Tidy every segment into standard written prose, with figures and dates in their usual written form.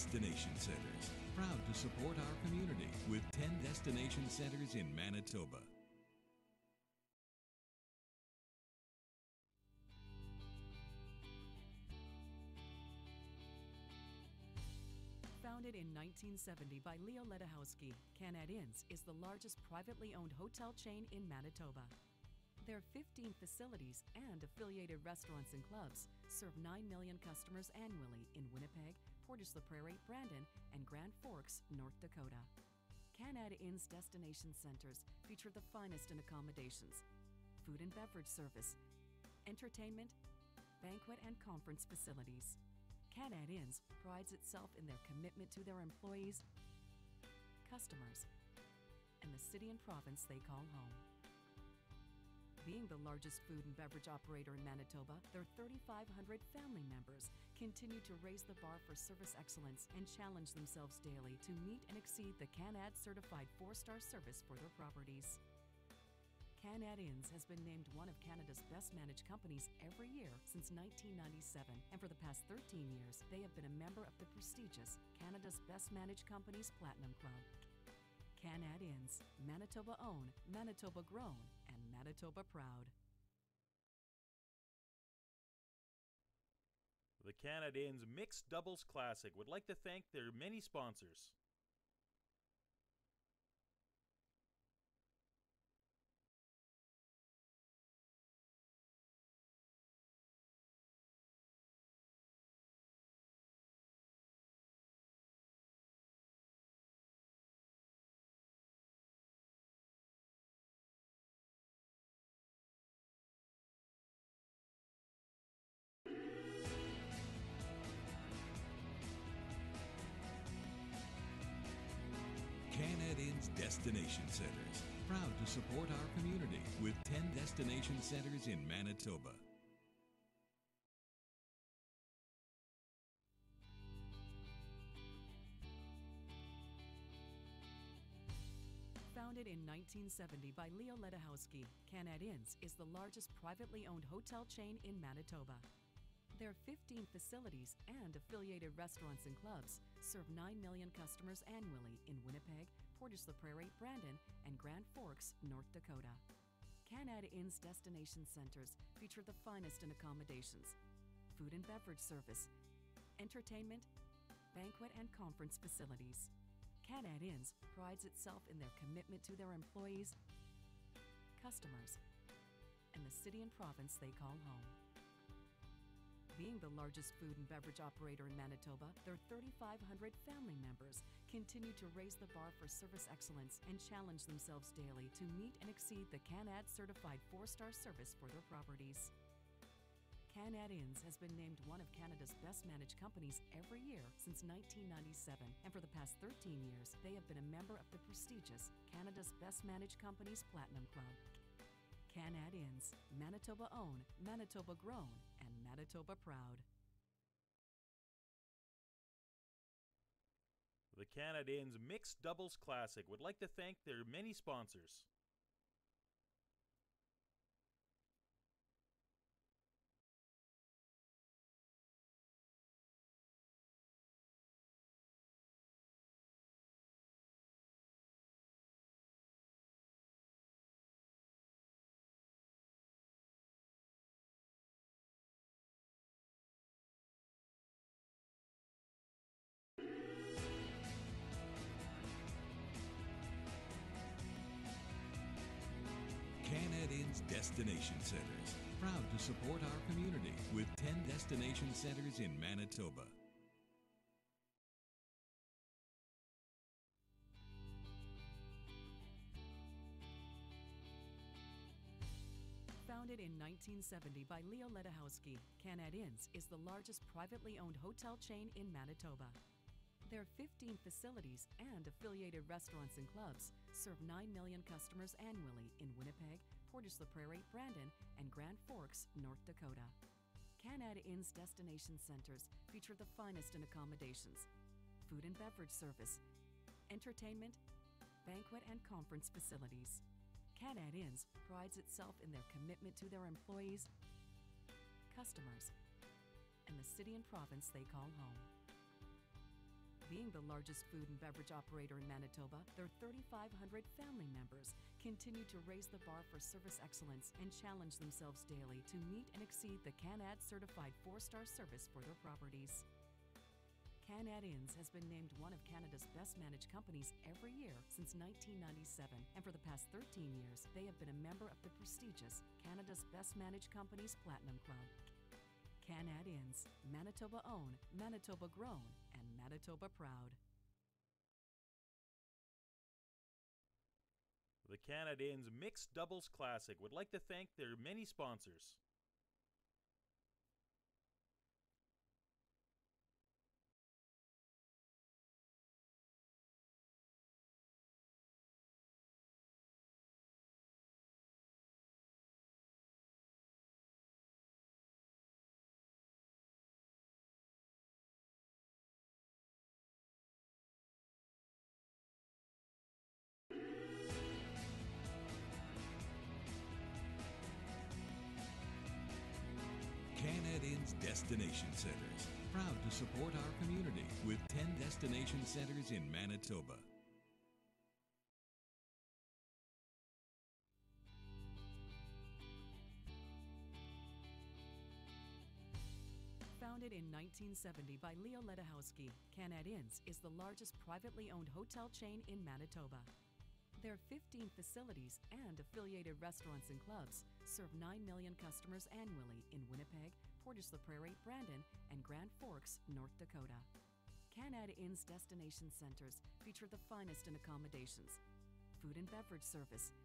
Destination Centers, proud to support our community with 10 destination centers in Manitoba. Founded in 1970 by Leo Ledahowski, Canad Inns is the largest privately owned hotel chain in Manitoba. Their 15 facilities and affiliated restaurants and clubs serve 9 million customers annually in Winnipeg, Portage-la-Prairie, Brandon, and Grand Forks, North Dakota. Canad Inns destination centers feature the finest in accommodations, food and beverage service, entertainment, banquet and conference facilities. Canad Inns prides itself in their commitment to their employees, customers, and the city and province they call home. Being the largest food and beverage operator in Manitoba, their 3,500 family members continue to raise the bar for service excellence and challenge themselves daily to meet and exceed the Canad certified 4-star service for their properties. Canad Inns has been named one of Canada's best managed companies every year since 1997, and for the past 13 years, they have been a member of the prestigious Canada's Best Managed Companies Platinum Club. Canad Inns, Manitoba owned, Manitoba grown, and Manitoba proud. The Canad Inns Mixed Doubles Classic would like to thank their many sponsors. Canad Inns Destination Centers, proud to support our community with 10 destination centers in Manitoba. Founded in 1970 by Leo Ledahowski, Canad Inns is the largest privately owned hotel chain in Manitoba. Their 15 facilities and affiliated restaurants and clubs serve 9 million customers annually in Winnipeg, Portage-la-Prairie, Brandon, and Grand Forks, North Dakota. Canad Inns destination centers feature the finest in accommodations, food and beverage service, entertainment, banquet and conference facilities. Canad Inns prides itself in their commitment to their employees, customers, and the city and province they call home. Being the largest food and beverage operator in Manitoba, their 3,500 family members continue to raise the bar for service excellence and challenge themselves daily to meet and exceed the Canad certified 4-star service for their properties. Canad Inns has been named one of Canada's best managed companies every year since 1997, and for the past 13 years, they have been a member of the prestigious Canada's Best Managed Companies Platinum Club. Canad Inns, Manitoba owned, Manitoba grown, and Manitoba proud. The Canad Inns Mixed Doubles Classic would like to thank their many sponsors. Canad Inns Destination Centers, proud to support our community with 10 destination centers in Manitoba. Founded in 1970 by Leo Ledahowski, Canad Inns is the largest privately owned hotel chain in Manitoba. Their 15 facilities and affiliated restaurants and clubs serve 9 million customers annually in Winnipeg, Portage-la-Prairie, Brandon, and Grand Forks, North Dakota. Canad Inns destination centers feature the finest in accommodations, food and beverage service, entertainment, banquet and conference facilities. Canad Inns prides itself in their commitment to their employees, customers, and the city and province they call home. Being the largest food and beverage operator in Manitoba, their 3,500 family members continue to raise the bar for service excellence and challenge themselves daily to meet and exceed the Canad certified 4-star service for their properties. Canad Inns has been named one of Canada's best managed companies every year since 1997, and for the past 13 years, they have been a member of the prestigious Canada's Best Managed Companies Platinum Club. Canad Inns, Manitoba owned, Manitoba grown, and Manitoba proud. The Canad Inns Mixed Doubles Classic would like to thank their many sponsors. Canad Inns Destination Centers, proud to support our community with 10 destination centers in Manitoba. Founded in 1970 by Leo Ledahowski, Canad Inns is the largest privately owned hotel chain in Manitoba. Their 15 facilities and affiliated restaurants and clubs serve 9 million customers annually in Winnipeg, Portage-la-Prairie, Brandon, and Grand Forks, North Dakota. Canad Inns Destination Centers feature the finest in accommodations, food and beverage service,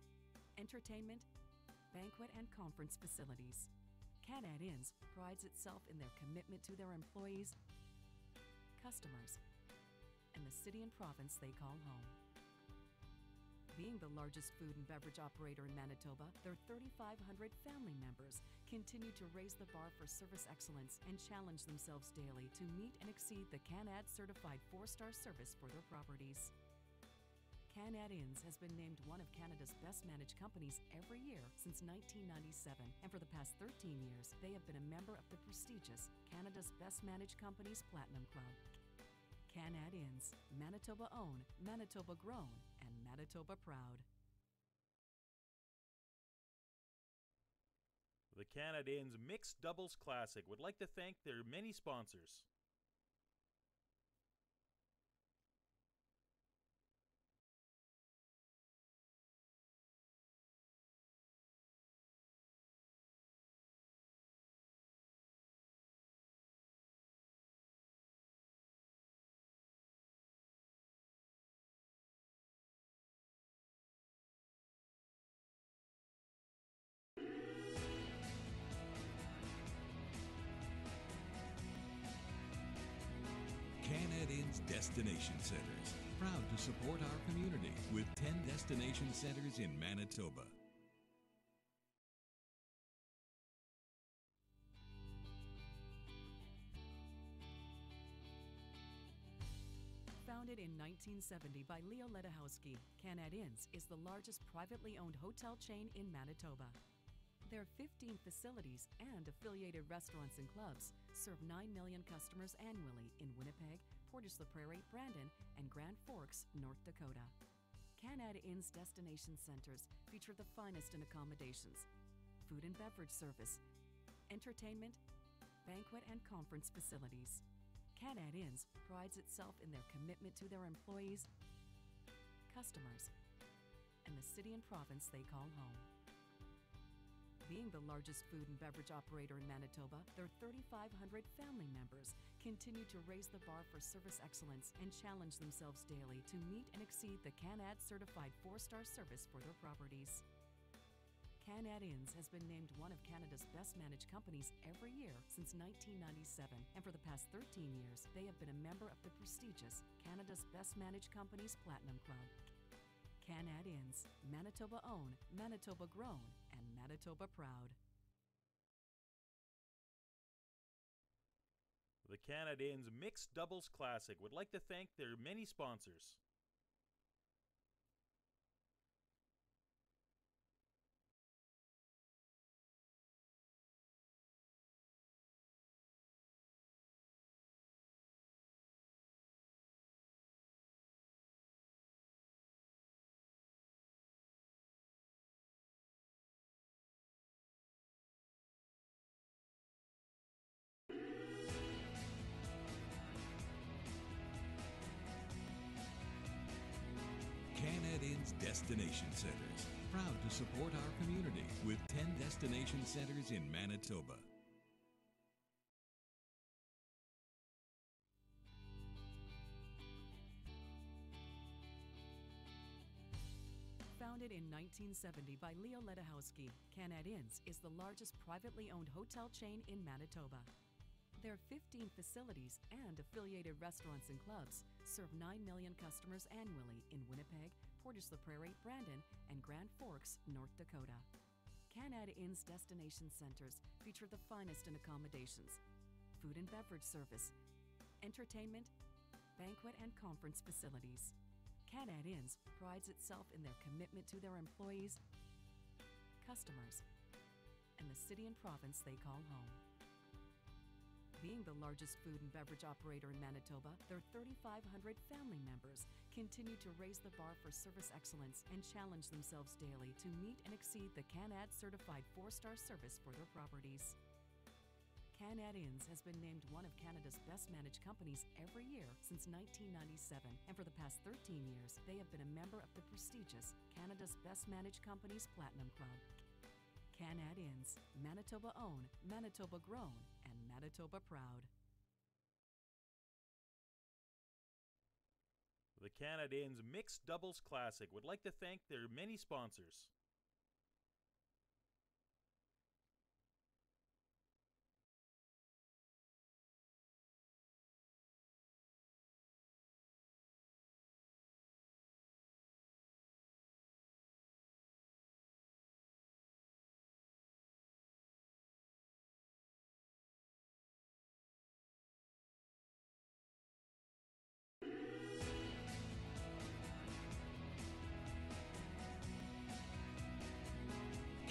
entertainment, banquet and conference facilities. Canad Inns prides itself in their commitment to their employees, customers, and the city and province they call home. Being the largest food and beverage operator in Manitoba, their 3,500 family members continue to raise the bar for service excellence and challenge themselves daily to meet and exceed the Canad certified 4-star service for their properties. Canad Inns has been named one of Canada's best managed companies every year since 1997, and for the past 13 years, they have been a member of the prestigious Canada's Best Managed Companies Platinum Club. Canad Inns, Manitoba owned, Manitoba grown, and Manitoba proud. The Canad Inns Mixed Doubles Classic would like to thank their many sponsors. Canad Inns Destination Centers, proud to support our community with 10 destination centers in Manitoba. Founded in 1970 by Leo Ledahowski, Canad Inns is the largest privately owned hotel chain in Manitoba. Their 15 facilities and affiliated restaurants and clubs serve 9 million customers annually in Winnipeg, Portage-la-Prairie, Brandon, and Grand Forks, North Dakota. Canad Inns Destination Centers feature the finest in accommodations, food and beverage service, entertainment, banquet and conference facilities. Canad Inns prides itself in their commitment to their employees, customers, and the city and province they call home. Being the largest food and beverage operator in Manitoba, their 3,500 family members continue to raise the bar for service excellence and challenge themselves daily to meet and exceed the Canad certified 4-star service for their properties. Canad Inns has been named one of Canada's best managed companies every year since 1997, and for the past 13 years, they have been a member of the prestigious Canada's Best Managed Companies Platinum Club. Canad Inns, Manitoba owned, Manitoba grown, and Manitoba proud. The Canad Inns Mixed Doubles Classic would like to thank their many sponsors. Inns Destination Centers. Proud to support our community with 10 destination centers in Manitoba. Founded in 1970 by Leo Ledahowski, Canad Inns is the largest privately owned hotel chain in Manitoba. Their 15 facilities and affiliated restaurants and clubs serve 9 million customers annually in Winnipeg, Portage-la-Prairie, Brandon, and Grand Forks, North Dakota. Canad Inns Destination Centers feature the finest in accommodations, food and beverage service, entertainment, banquet and conference facilities. Canad Inns prides itself in their commitment to their employees, customers, and the city and province they call home. Being the largest food and beverage operator in Manitoba, their 3,500 family members continue to raise the bar for service excellence and challenge themselves daily to meet and exceed the Canad certified 4-star service for their properties. Canad Inns has been named one of Canada's best managed companies every year since 1997, and for the past 13 years, they have been a member of the prestigious Canada's Best Managed Companies Platinum Club. Canad Inns, Manitoba owned, Manitoba grown, and Manitoba proud. The Canad Inns Mixed Doubles Classic would like to thank their many sponsors.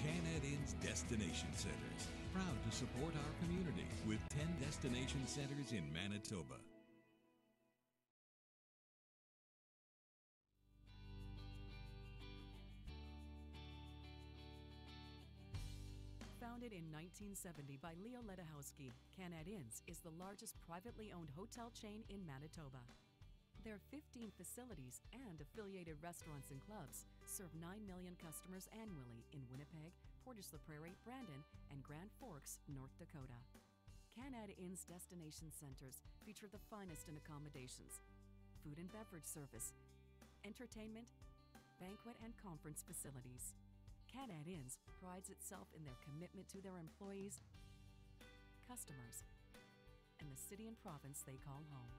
Canad Inns Destination Centers. Proud to support our community with 10 destination centers in Manitoba. Founded in 1970 by Leo Ledahowski, Canad Inns is the largest privately owned hotel chain in Manitoba. Their 15 facilities and affiliated restaurants and clubs serve 9 million customers annually in Winnipeg, Portage-la-Prairie, Brandon, and Grand Forks, North Dakota. Canad Inns Destination Centers feature the finest in accommodations, food and beverage service, entertainment, banquet and conference facilities. Canad Inns prides itself in their commitment to their employees, customers, and the city and province they call home.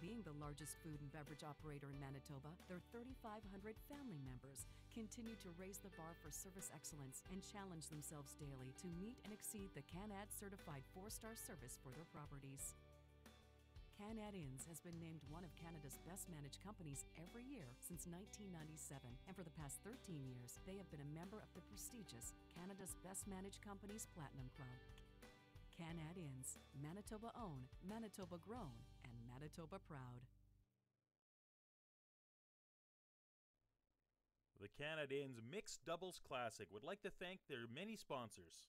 Being the largest food and beverage operator in Manitoba, their 3,500 family members continue to raise the bar for service excellence and challenge themselves daily to meet and exceed the Canad certified 4-star service for their properties. Canad Inns has been named one of Canada's best managed companies every year since 1997, and for the past 13 years, they have been a member of the prestigious Canada's Best Managed Companies Platinum Club. Canad Inns, Manitoba owned, Manitoba grown, and Manitoba proud. The Canad Inns Mixed Doubles Classic would like to thank their many sponsors.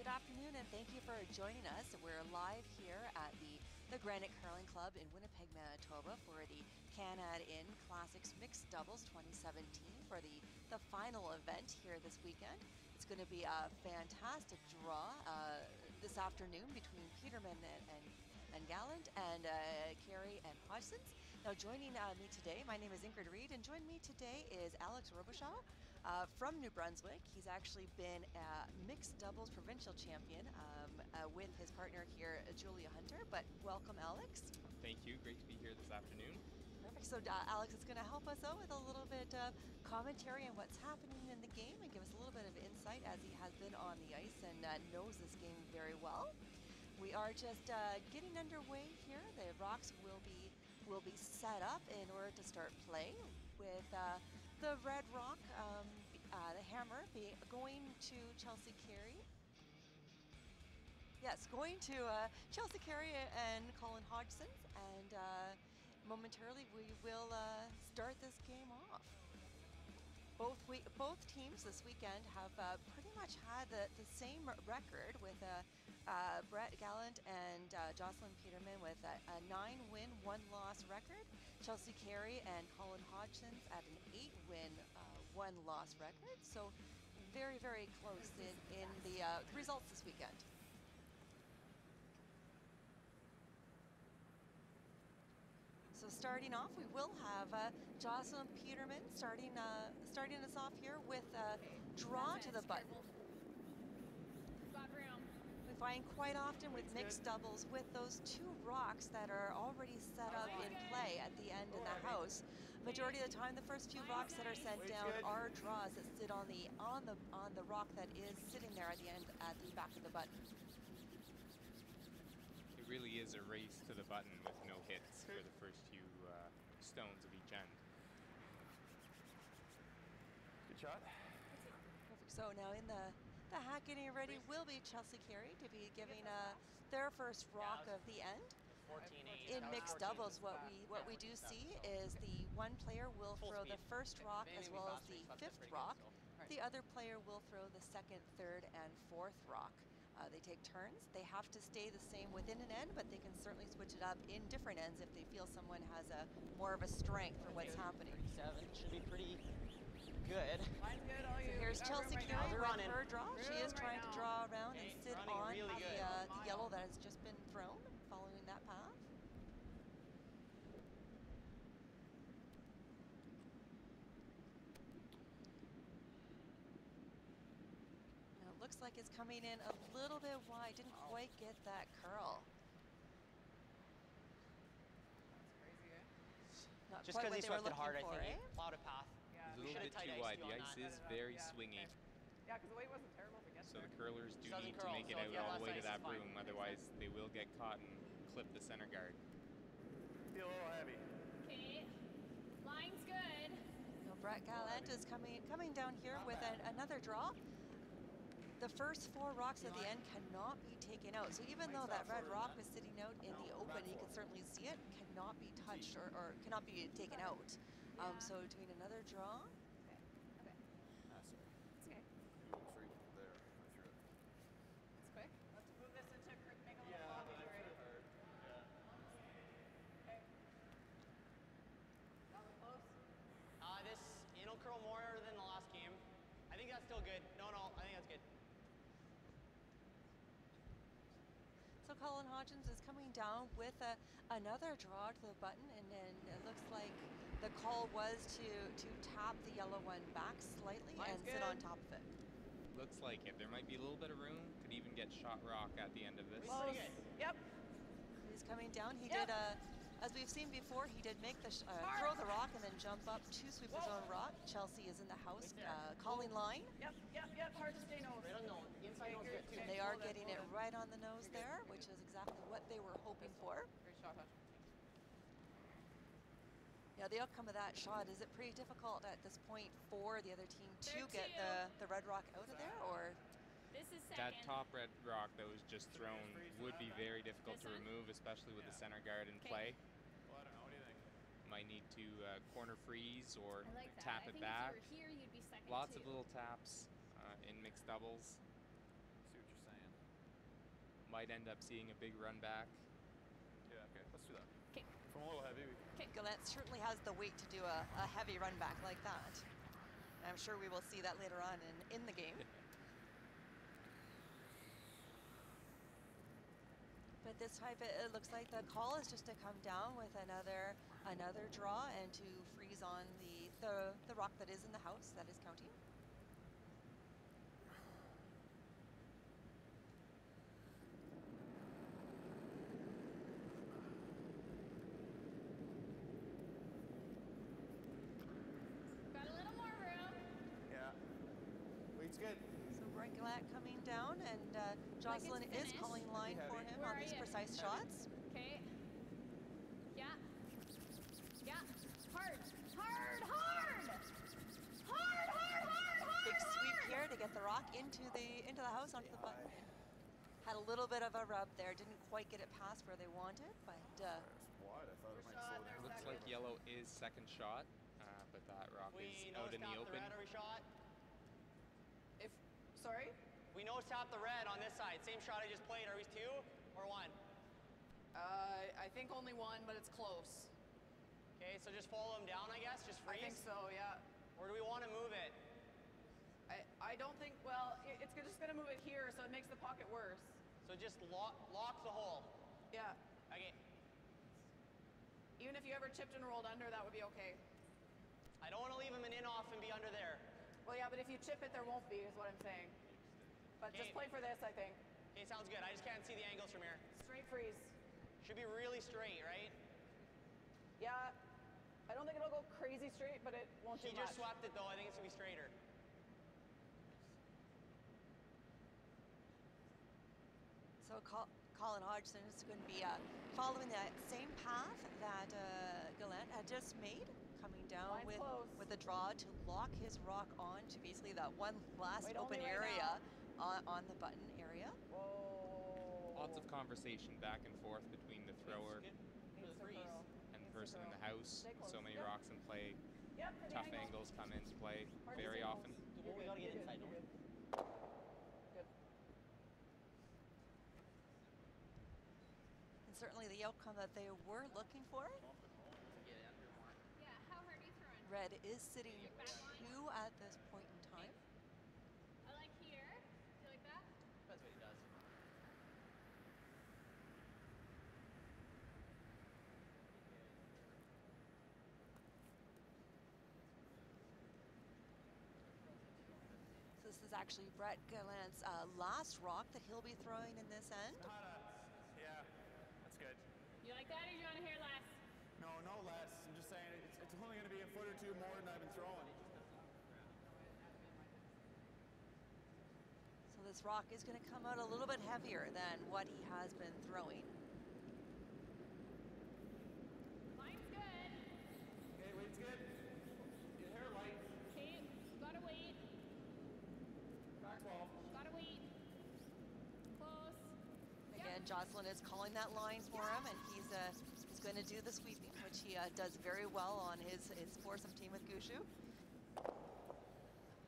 Good afternoon, and thank you for joining us. We're live here at the Granite Curling Club in Winnipeg, Manitoba for the Canad Inns Classics Mixed Doubles 2017 for the final event here this weekend. It's going to be a fantastic draw this afternoon between Peterman and Gallant and Carey and Hodgson. Now joining me today, my name is Ingrid Reed, and joining me today is Alex Robichaud from New Brunswick. He's actually been a mixed doubles provincial champion with his partner here, Julia Hunter. But welcome, Alex. Thank you. Great to be here this afternoon. Perfect. So Alex is going to help us out with a little bit of commentary on what's happening in the game and give us a little bit of insight, as he has been on the ice and knows this game very well. We are just getting underway here. The rocks will be set up in order to start play, with the red rock, the hammer, going to Chelsea Carey. Yes, going to Chelsea Carey and Colin Hodgson, and momentarily we will start this game off. Both teams this weekend have pretty much had the same record, with Brett Gallant and Jocelyn Peterman with a 9-win, 1-loss record. Chelsea Carey and Colin Hodgson at an 8-win, 1-loss record. So very, very close in the results this weekend. So starting off, we will have Jocelyn Peterman starting us off here with a draw to the button. We find quite often with mixed doubles, with those two rocks that are already set up in play at the end of the house, majority of the time the first few rocks that are sent down are draws that sit on the rock that is sitting there at the end, at the back of the button. It really is a race to the button with no hits for the first few stones of each end. Good shot. Perfect. So now in the hat getting ready will be Chelsea Carey to be giving their first rock of the end. In mixed doubles, what we do see is the one player will throw the first rock as well as the fifth rock. The other player will throw the second, third, and fourth rock. They take turns. They have to stay the same within an end, but they can certainly switch it up in different ends if they feel someone has more of a strength for what's happening. 37 should be pretty good. So here's Chelsea Carey with her draw. She is trying to draw around and sit on the yellow that has just been thrown, following that path. Looks like it's coming in a little bit wide. Didn't quite get that curl. Not Just because he swept it hard, I think he eh? plowed a path. It's a little bit too wide. The ice is very swingy. Yeah, because the weight wasn't terrible to get So there. the curlers do Doesn't need to curl, make it so out if you have all the way less to ice, that it's fine. broom. Otherwise, they will get caught and clip the center guard. Feel a little heavy. Okay, line's good. So Brett Gallant is coming down here with another draw. The first four rocks at the end cannot be taken out. So even though that red rock was sitting out in the open, you can certainly see it, cannot be touched or cannot be taken out. So doing another draw. Okay. It's okay. It's quick. Let's move this into make a little lobby. Okay. That was close. This, it'll curl more than the last game. I think that's still good. No, I think that's good. So Colin Hodgson is coming down with another draw to the button, and then it looks like the call was to tap the yellow one back slightly and sit on top of it. Looks like it. There might be a little bit of room. Could even get shot rock at the end of this. Pretty good. Yep. He's coming down. He did, as we've seen before, he did make the throw the rock and then jump up to sweep his own rock. Chelsea is in the house, calling line. Yep. Hard to stay nose. Right on the inside one's good too. And they are getting it right on the nose there, which is exactly what they were hoping for. Great shot, Hutch. Now, the outcome of that shot, is it pretty difficult at this point for the other team to get the red rock out of there, or? This is That top red rock that was just thrown would be very difficult to remove, especially with the center guard in play. Well, I don't know. What do you think? Might need to corner freeze or I like that. tap it back. If you were here, you'd be second Lots too. of little taps in mixed doubles. See what you're saying. might end up seeing a big run back. Yeah, okay, let's do that. Okay. If I'm a little heavy, Gallant certainly has the weight to do a heavy run back like that. And I'm sure we will see that later on in the game. But this time it looks like the call is just to come down with another draw and to freeze on the rock that is in the house that is counting. Got a little more room. yeah. Weight's good. So Brent Gallant coming down, and Jocelyn is finished. calling line Heavy. for him Where on are these you? precise Heavy. shots. Okay. Yeah. Yeah. Hard. Hard. Hard. Hard. Hard. Hard. Hard. Big sweep here to get the rock into the house onto the button. Had a little bit of a rub there, didn't quite get it past where they wanted, but It's wide. I thought it might slow down. Looks like yellow is second shot, but that rock We is out in the nose-tapped open. red every shot. Sorry. We nose-tapped the red on this side. Same shot I just played. Are we 2 or 1? I think only one, but it's close. Okay, so just follow them down, I guess. Just freeze. I think so. Yeah. Or do we want to move it? I don't think. Well, it's just gonna move it here, so it makes the pocket worse. So just lock the hole. Yeah. Okay. Even if you ever chipped and rolled under, that would be okay. I don't want to leave him an in off and be under there. Well, yeah, but if you chip it, there won't be, is what I'm saying. But just Okay. play for this, I think. Okay, sounds good. I just can't see the angles from here. Straight freeze. Should be really straight, right? Yeah. I don't think it'll go crazy straight, but it won't He too just much. swept it though. I think it's gonna be straighter. so Colin Hodgson is going to be following that same path that Gallant had just made, coming down Line's close. with a draw to lock his rock on to basically that one last Wait, open only right area on the button area. Whoa. Lots of conversation back and forth between the thrower Good for the Needs to freeze. curl. and the Needs to person in curl. the house. Stay close. So many Yep. rocks in play. Yep, pretty Tough angle. angles come into play Hard to very see often. angles. Well, we gotta get You're inside, good, don't we? you're good. Good. And certainly the outcome that they were looking for. Yeah, how hard are you throwing? Red is sitting 2 at this point in time. I like here. You like that? That's what he does. So this is actually Brett Gallant's last rock that he'll be throwing in this end. Yeah, that's good. You like that, or you want to hear less? No, no less. I'm just saying it's only going to be a foot or two more than I've been throwing. So this rock is going to come out a little bit heavier than what he has been throwing. Line's good. Okay, weight's good. Your hair light. Okay, gotta wait. Back 12. Gotta wait. Close. Again, Jocelyn is calling that line for him, and he's going to do the sweeping, which he does very well on his foursome team with Gushu.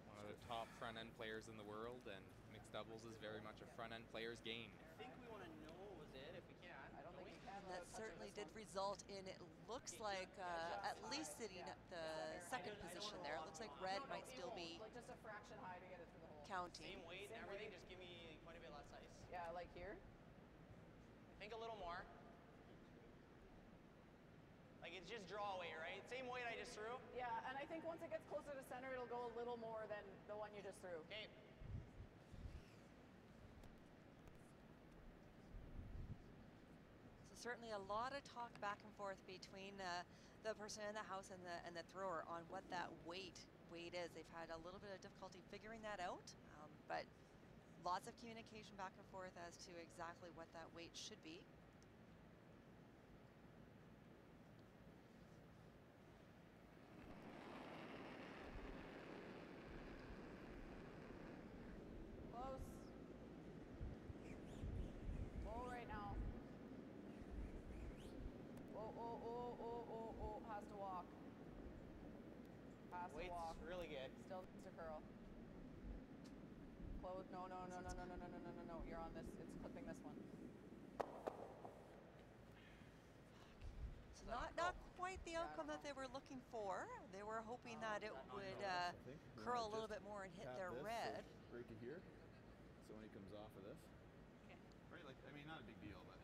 One of the top front end players in the world, and mixed doubles is very much a front end player's game. I think we want to know what was it if we can. I don't think you can. And that certainly did result in, it looks like, at least sitting at the second position there. It looks like red might still be Like just a fraction high to get it through the hole. counting. Same weight and Same everything. weight. Just give me quite a bit less ice. Yeah, like here. I think a little more. Like it's just draw weight, right? Same weight I just threw. Yeah, and I think once it gets closer to center, it'll go a little more than the one you just threw. Okay. So certainly a lot of talk back and forth between the person in the house and the thrower on what that weight is. They've had a little bit of difficulty figuring that out, but lots of communication back and forth as to exactly what that weight should be. Close. Low right now. Oh. Has to walk. Has to Weight's walk. really good. Still needs to curl. Close. No, no, no, no, no, no, no, no, no, no, no. You're on this. It's clipping this one. So not quite the outcome that they were looking for. They were hoping that it would curl a little bit more and hit their red. Right to here. So when he comes off of this. Okay. Right, like, I mean, not a big deal, but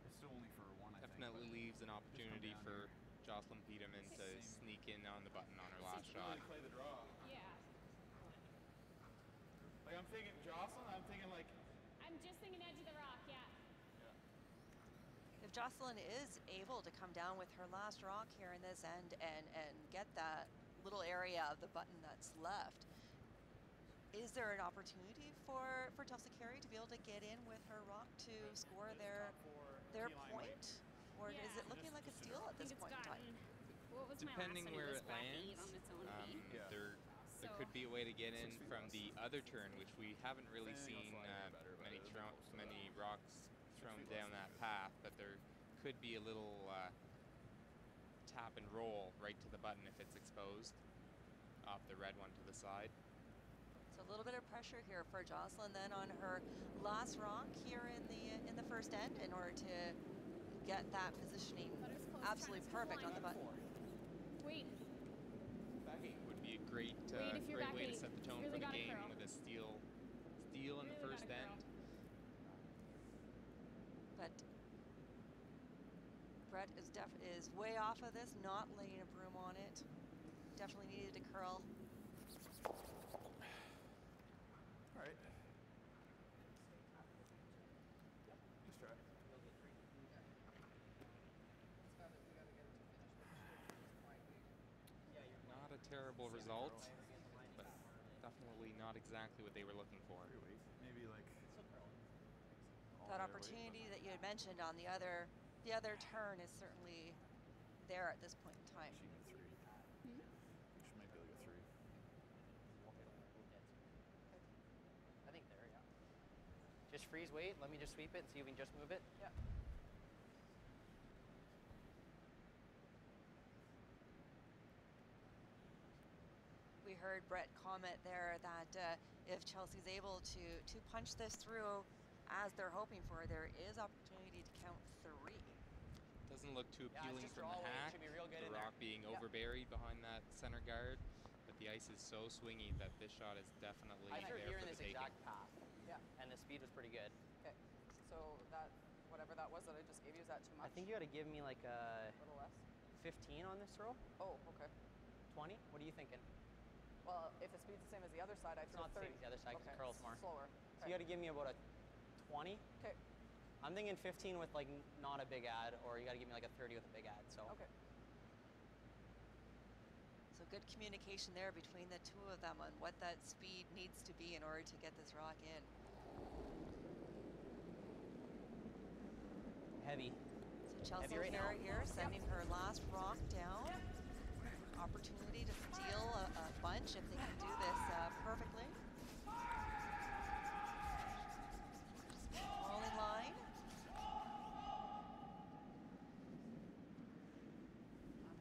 it's still only for one, I think. Definitely leaves an opportunity for Jocelyn Peterman to sneak in on the button on her last shot. Really play the draw. Yeah. Like, I'm thinking Jocelyn, I'm thinking like... I'm just thinking edge of the rock, yeah. If Jocelyn is able to come down with her last rock here in this end and get that little area of the button that's left, is there an opportunity for Chelsea Carey to be able to get in with her rock to score their point? Or is it looking like a steal at this point in time? What was Depending my last where one? it lands, on its own feet. there could be a way to get in from the other turn, which we haven't really seen many rocks thrown down that path, but there could be a little tap and roll right to the button if it's exposed off the red one to the side. So a little bit of pressure here for Jocelyn then on her last rock here in the first end in order to get that positioning absolutely perfect on the button. Wait. Would be a great way to set the tone for the game with a steal in the first end. But Brett is way off of this, not laying a broom on it. Definitely needed to curl. All right. Just try. Not a terrible result, but definitely not exactly what they were looking for. Maybe like That opportunity that you had mentioned on the other turn is certainly there at this point in time. she might be able to get 3. I think there, yeah. Just freeze, wait. Let me just sweep it and see if we can just move it. Yeah. We heard Brett comment there that if Chelsea's able to punch this through as they're hoping for, there is opportunity to count 3. Doesn't look too Yeah, appealing it's just from the draw away. It hack. should be real good The in there. rock being overburied behind that center guard, but the ice is so swingy that this shot is definitely I there heard here for in the this taking. exact path, Yeah. and the speed was pretty good. Okay. So that, whatever that was that I just gave you, is that too much? I think you got to give me like a A little less. 15 on this throw. Oh, okay. 20? What are you thinking? Well, if the speed's the same as the other side, I It's throw not the 30. same as the other side 'cause it curls more. Slower. So you got to give me about a 20. Okay. I'm thinking 15 with like not a big ad, or you got to give me like a 30 with a big ad. So Okay. So good communication there between the two of them on what that speed needs to be in order to get this rock in. heavy. So Chelsea right now? Carey here sending her last rock down. Opportunity to steal a bunch if they can do this perfectly. Falling line.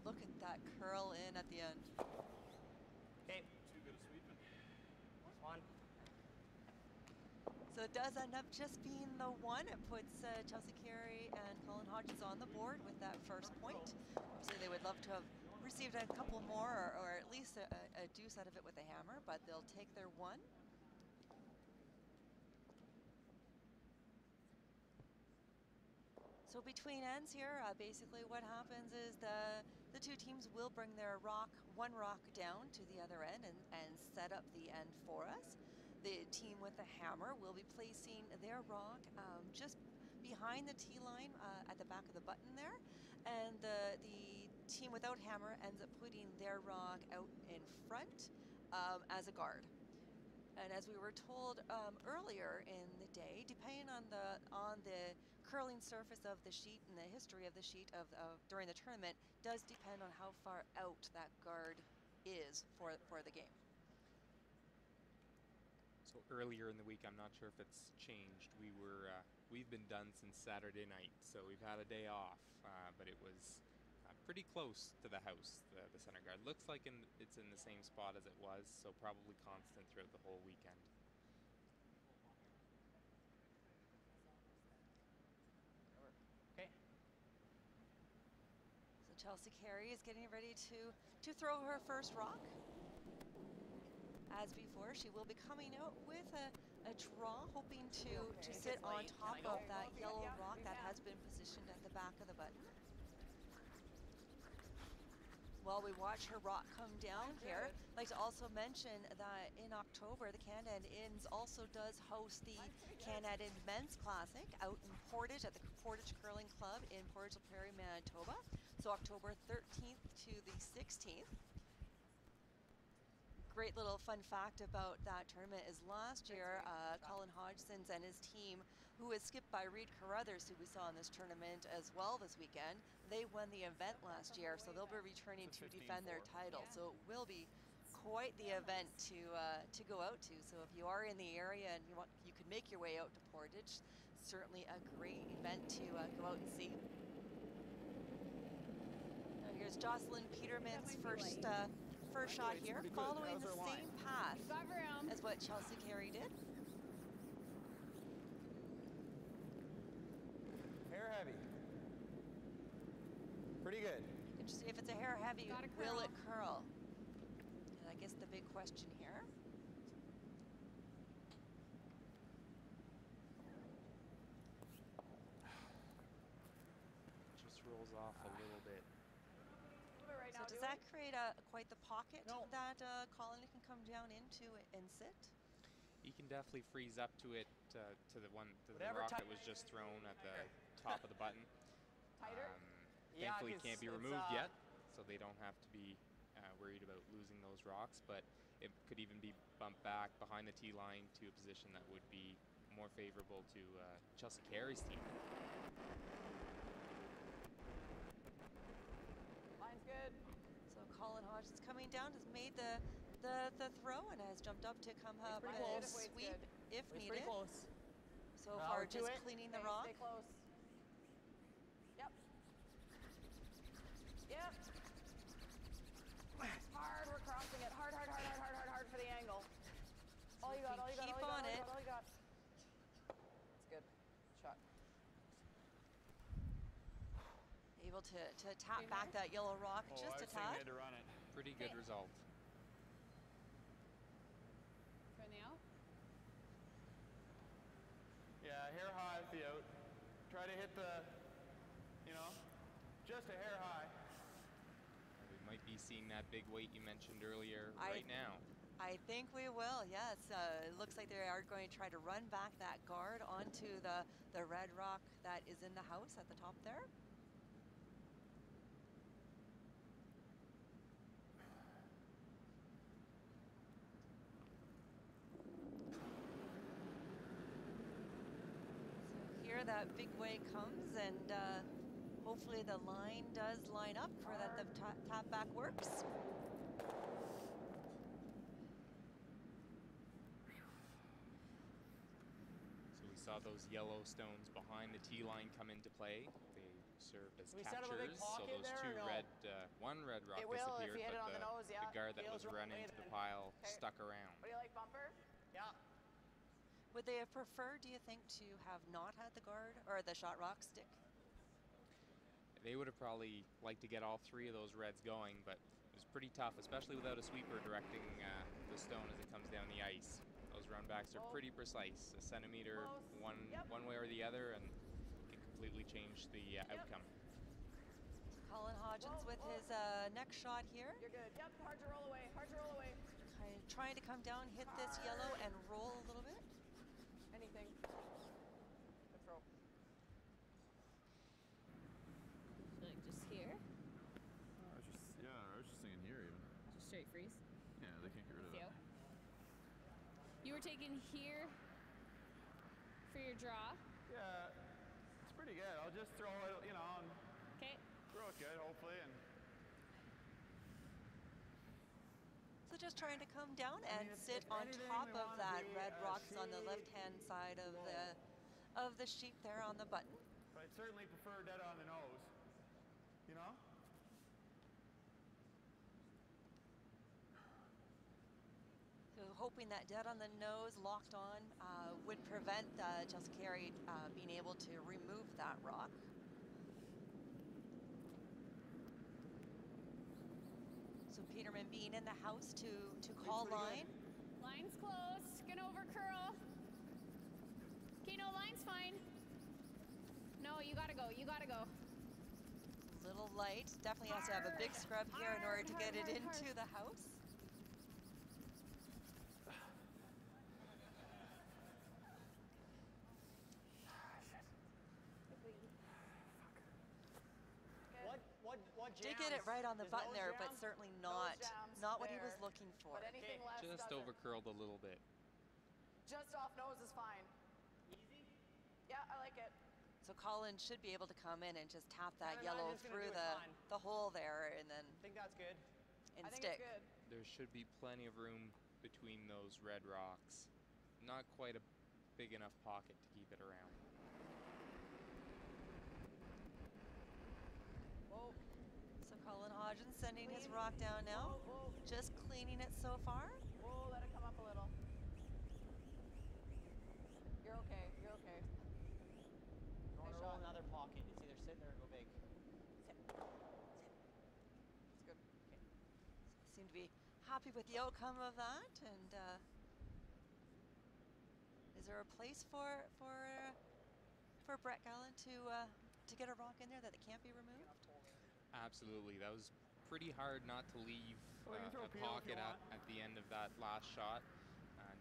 Look at that curl in at the end. Okay. Too good a sweeping. One. So it does end up just being the one. It puts Chelsea Carey and Hodgson on the board with that first point. So they would love to have received a couple more, or at least a deuce out of it with a hammer, but they'll take their one. So between ends here, basically what happens is the two teams will bring their one rock down to the other end and set up the end for us. The team with the hammer will be placing their rock just behind the tee line at the back of the button there, and the team without hammer ends up putting their rock out in front as a guard. And as we were told earlier in the day, depending on the curling surface of the sheet and the history of the sheet during the tournament, does depend on how far out that guard is for the game. So earlier in the week, I'm not sure if it's changed. We've been done since Saturday night, so we've had a day off, but it was pretty close to the house, the center guard. Looks like it's in the same spot as it was, so probably constant throughout the whole weekend. Chelsea Carey is getting ready to throw her first rock. As before, she will be coming out with a draw, hoping to sit on top of that yellow rock that has been positioned at the back of the button. While we watch her rock come down here, I'd like to also mention that in October, the Canad Inns also does host the Canad Inns Men's Classic out in Portage at the Portage Curling Club in Portage La Prairie, Manitoba. So October 13th to the 16th. Great little fun fact about that tournament is last year, Colin Hodgson and his team, who was skipped by Reed Carruthers, who we saw in this tournament as well this weekend, they won the event last year, so they'll be returning to defend their title. Yeah. So it will be quite the event to go out to. So if you are in the area and you could make your way out to Portage, certainly a great event to go out and see. Now here's Jocelyn Peterman's first shot here, following the same path as what Chelsea Carey did. Hair heavy. Pretty good. Interesting. If it's a hair heavy, will it curl? And I guess the big question here. Just rolls off a little bit. So does that create quite the pocket that Colin can come down into and sit? He can definitely freeze up to it, to the rock that was just thrown at the top of the button. Thankfully, it can't be removed yet, so they don't have to be worried about losing those rocks. But it could even be bumped back behind the tee line to a position that would be more favorable to Chelsea Carey's team. Line's good. So Colin Hodgson's coming down, has made the throw and has jumped up to come up and sweep if needed. So far, just cleaning the rock. Stay close. Yep. Yep. Hard, we're crossing it. Hard, hard, hard, hard, hard, hard, hard for the angle. All you got, all you got, keep all you got, on it. all you got. It's good. Shot. Able to tap back that yellow rock just a tad. To run it. Pretty good result. For now? Yeah, hair high at the out. Try to hit the, just a hair high. We might be seeing that big weight you mentioned earlier right now. I think we will, yes. It looks like they are going to try to run back that guard onto the red rock that is in the house at the top there. That big wave comes, and hopefully the line does line up for that the tap back works. So we saw those yellow stones behind the tee line come into play. They served as catchers, so those two one red rock disappeared, but the guard that was run into the pile stuck around. What do you like, bumper? Yeah. Would they have preferred, do you think, to have not had the guard or the shot rock stick? They would have probably liked to get all three of those reds going, but it was pretty tough, especially without a sweeper directing the stone as it comes down the ice. Those runbacks are pretty precise, a centimeter one way or the other, and can completely change the outcome. Colin Hodgson with his next shot here. You're good. Yep, hard to roll away, hard to roll away. Kind of trying to come down, hit this yellow, and roll a little bit. Anything. Good throw. Like just here? I was just thinking here even. Just straight freeze? Yeah, they can't get rid of that. You were taking here for your draw? Yeah, it's pretty good. I'll just throw it, and throw it good, hopefully, and so just trying to come down and sit on top of that red rocks on the left-hand side of the sheet there on the button. But I'd certainly prefer dead on the nose, So hoping that dead on the nose, locked on, would prevent Chelsea Carey being able to remove that rock. So Peterman being in the house to call line. Line's close. Gonna over curl. Okay, no, line's fine. No, you gotta go. You gotta go. Little light. Definitely has to have a big scrub here in order to get it into the house. What Did get it right on the button there, but certainly not what he was looking for. But anything less Just doesn't. over curled a little bit. Just off nose is fine. Easy? Yeah, I like it. So Colin should be able to come in and just tap that Canada yellow is gonna through do it the hole there and then I think that's good. I think stick. it's good. There should be plenty of room between those red rocks. Not quite a big enough pocket to keep it around. Whoa. So Colin Hodgson sending his rock down now. Whoa, whoa. Just cleaning it so far. Whoa, let it come up a little. You're okay. You're okay. You want to Nice roll shot. another pocket. It's either sit there or go big. It's good. Seem to be happy with the outcome of that. And is there a place for Brett Gallant to get a rock in there that it can't be removed? Absolutely. That was pretty hard not to leave We can throw a peel if pocket you want. at the end of that last shot.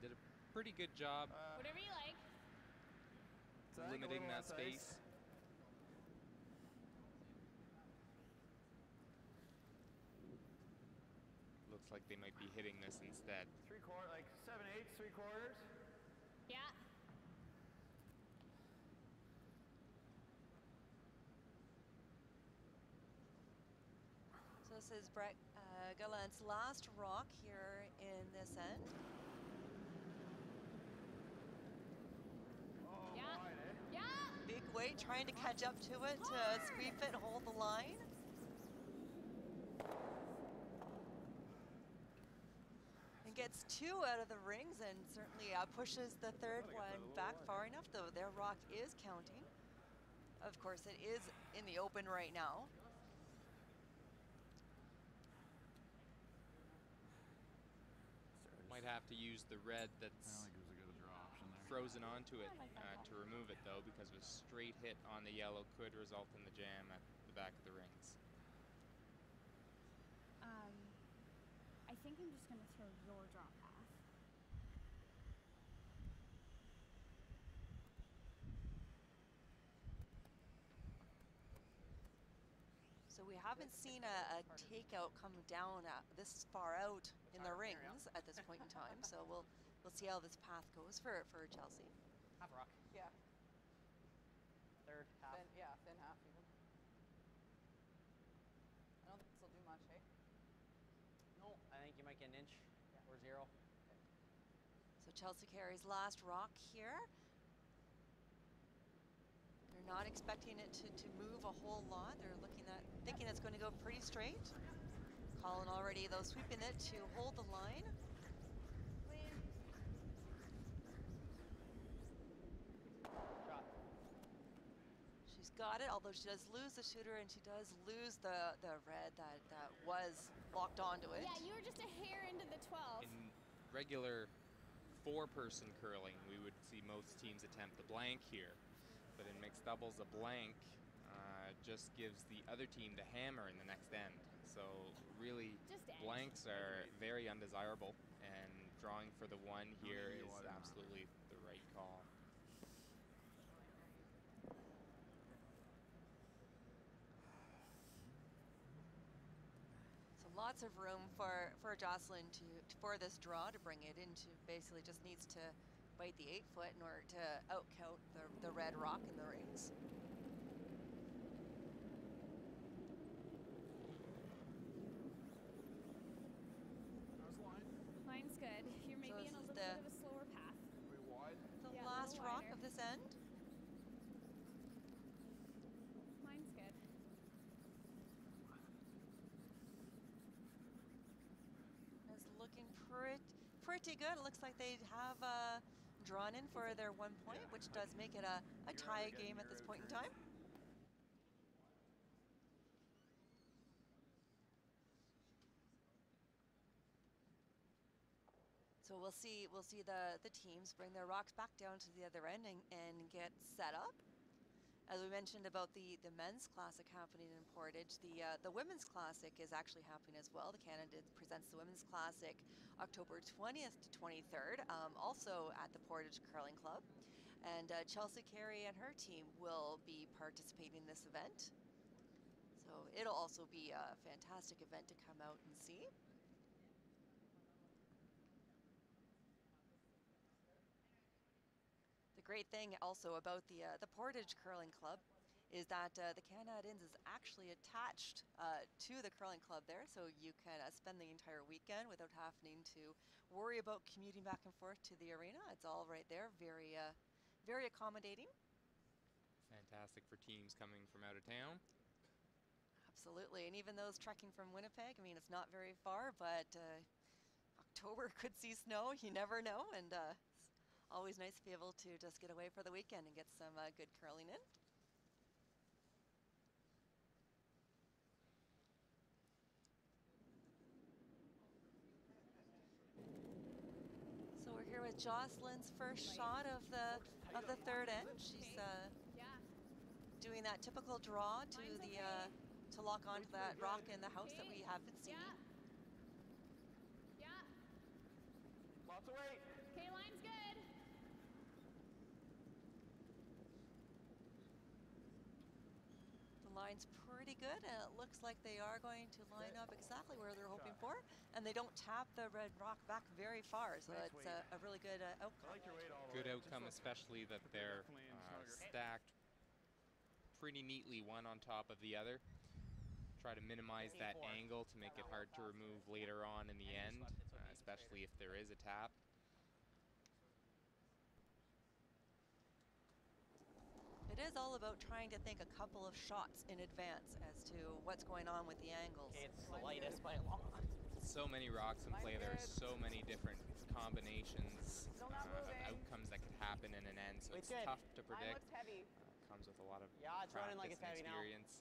Did a pretty good job Whatever you like. So I think a limiting little that less ice. space. Looks like they might be hitting this instead. 3/4, like 7/8, 3/4. Yeah. So this is Brett Gallant's last rock here in this end. Oh, Yeah. wide, eh? Yeah. Big weight trying to catch up to it to sweep it and hold the line. And gets two out of the rings and certainly pushes the third one back far enough, though their rock is counting. Of course, it is in the open right now. Might have to use the red I that's don't think it was a good draw option there. frozen onto it to remove it though, because a straight hit on the yellow could result in the jam at the back of the rings. I think I'm just gonna throw your draw path. So we haven't seen a takeout come down this far out in the rings at this point in time. So we'll see how this path goes for Chelsea. Half rock. Yeah. Third, half. Thin, yeah, thin half even. I don't think this will do much, hey? No, I think you might get an inch or zero. So Chelsea Carey's last rock here. They're not expecting it to move a whole lot. They're thinking it's going to go pretty straight. Colin already, though, sweeping it to hold the line. Clean. Shot. She's got it, although she does lose the shooter and she does lose the red that was locked onto it. Yeah, you were just a hair into the 12. In regular four-person curling, we would see most teams attempt the blank here. But in mixed doubles, a blank just gives the other team the hammer in the next end. So really, Just edge. blanks are very undesirable, and drawing for the one here need is water now. absolutely the right call. So lots of room for Jocelyn for this draw to bring it into. Basically, just needs to bite the 8-foot in order to outcount the red rock in the rings. How's the line? Line's good. You're maybe this in a is little the- bit of a slower path. Are we wide? The Yeah, a last little rock wider. of this end. Line's good. It's looking pretty good. It looks like they have drawn in for their 1 point, which does make it a tie game at this point in time. So we'll see the teams bring their rocks back down to the other end and get set up. As we mentioned about the men's classic happening in Portage, the women's classic is actually happening as well. The Canada presents the women's classic October 20th to 23rd, also at the Portage Curling Club. And Chelsea Carey and her team will be participating in this event. So it'll also be a fantastic event to come out and see. Great thing also about the Portage Curling Club is that the Canad Inns is actually attached to the curling club there, so you can spend the entire weekend without having to worry about commuting back and forth to the arena. It's all right there, very accommodating. Fantastic for teams coming from out of town. Absolutely, and even those trekking from Winnipeg, I mean, it's not very far, but October could see snow, you never know, and always nice to be able to just get away for the weekend and get some good curling in. So we're here with Jocelyn's first shot of the third end. She's doing that typical draw to lock onto that rock in the house that we haven't seen. Yeah. Lots of weight. Okay, line's good. Line's pretty good, and it looks like they are going to line up exactly where they're hoping for, and they don't tap the red rock back very far, so it's a really good outcome. Good outcome, especially that they're stacked pretty neatly one on top of the other. Try to minimize that angle to make it hard to remove later on in the end, especially if there is a tap. It is all about trying to think a couple of shots in advance as to what's going on with the angles. It's the lightest by a long way. So many rocks in play. There are so many different combinations of outcomes that could happen in an end, so it's tough to predict. Comes with a lot of it's running like it's heavy experience.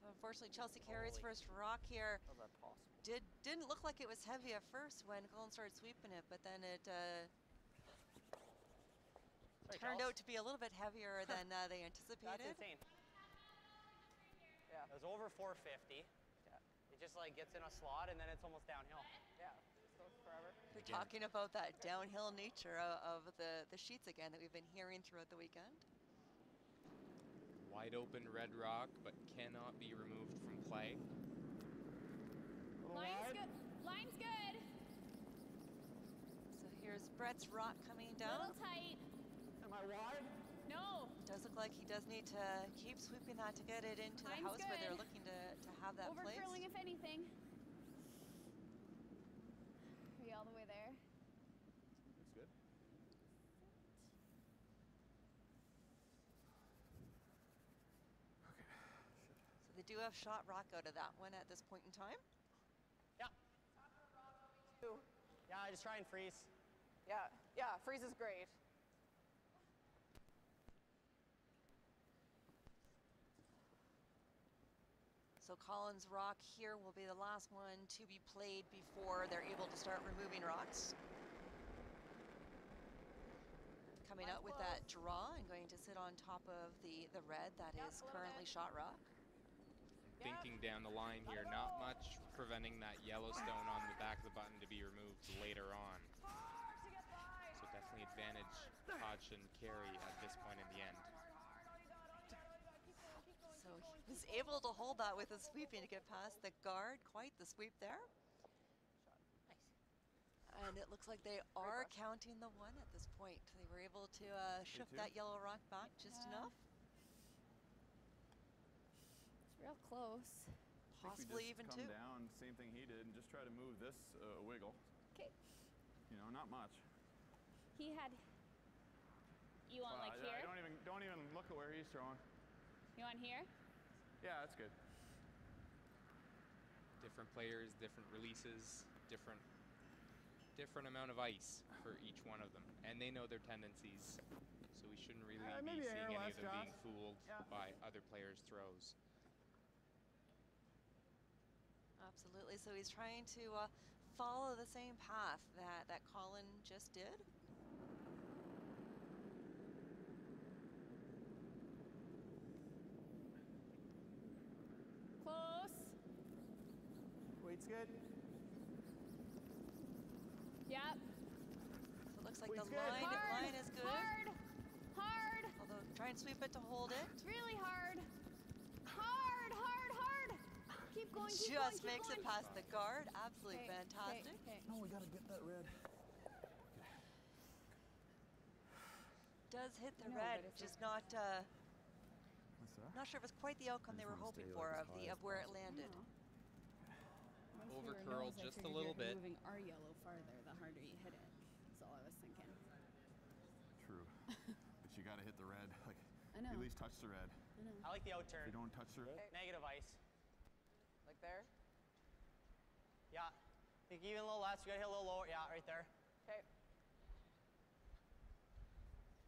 Now. Unfortunately, Chelsea Carey's first rock here didn't look like it was heavy at first when Gallant started sweeping it, but then it turned out to be a little bit heavier than they anticipated. That's insane. Yeah. It was over 450. Yeah. It just like gets in a slot and then it's almost downhill. Yeah. So forever. We're talking about that downhill nature of the sheets again that we've been hearing throughout the weekend. Wide open red rock, but cannot be removed from play. Line's good. Line's good. So here's Brett's rock coming down. Little tight. Am I wide? No. Does look like he does need to keep sweeping that to get it into the house where they're looking to have that placed. Over curling if anything. Are you all the way there? Looks good. Okay. So they do have shot rock out of that one at this point in time. Yeah. Yeah, I just try and freeze. Yeah, freeze is great. So Collins' rock here will be the last one to be played before they're able to start removing rocks. Coming out with that draw and going to sit on top of the red that is currently shot rock. Thinking down the line here, not much preventing that Yellowstone on the back of the button to be removed later on. So definitely advantage Hodgson Carey at this point in the end. So he was able to hold that with his sweeping to get past the guard. Quite the sweep there. Nice. And it looks like they are counting the one at this point. They were able to shift that yellow rock back just enough. It's real close. Possibly even two. Come down, same thing he did, and just try to move this wiggle. Okay. You know, not much. He had. You want like here? I don't even look at where he's throwing. You want here? Yeah, that's good. Different players, different releases, different amount of ice for each one of them, and they know their tendencies, so we shouldn't really be seeing any of them being fooled by other players' throws. Absolutely. So he's trying to follow the same path that Colin just did? Close. Weight's good. Yep. So it looks like Weight's the good. line is good. Hard. Hard. Although try and sweep it to hold it. It's really hard. Hard, hard, hard. Keep going, keep going, Just keep makes going. it past the guard. Absolutely Okay, fantastic. okay. No, we gotta get that red. Does hit the I know, red, but it's just not. What's that? Not sure if it's quite the outcome they were hoping for of where it landed. Over curl just a little bit. Moving our yellow farther, the harder you hit it. That's all I was thinking. True. But you gotta hit the red. Like, I know. at least touch the red. I know. I like the out If turn. you don't touch the red, Negative ice. Like there? Yeah. Think even a little less. You gotta hit a little lower. Yeah, right there. Okay.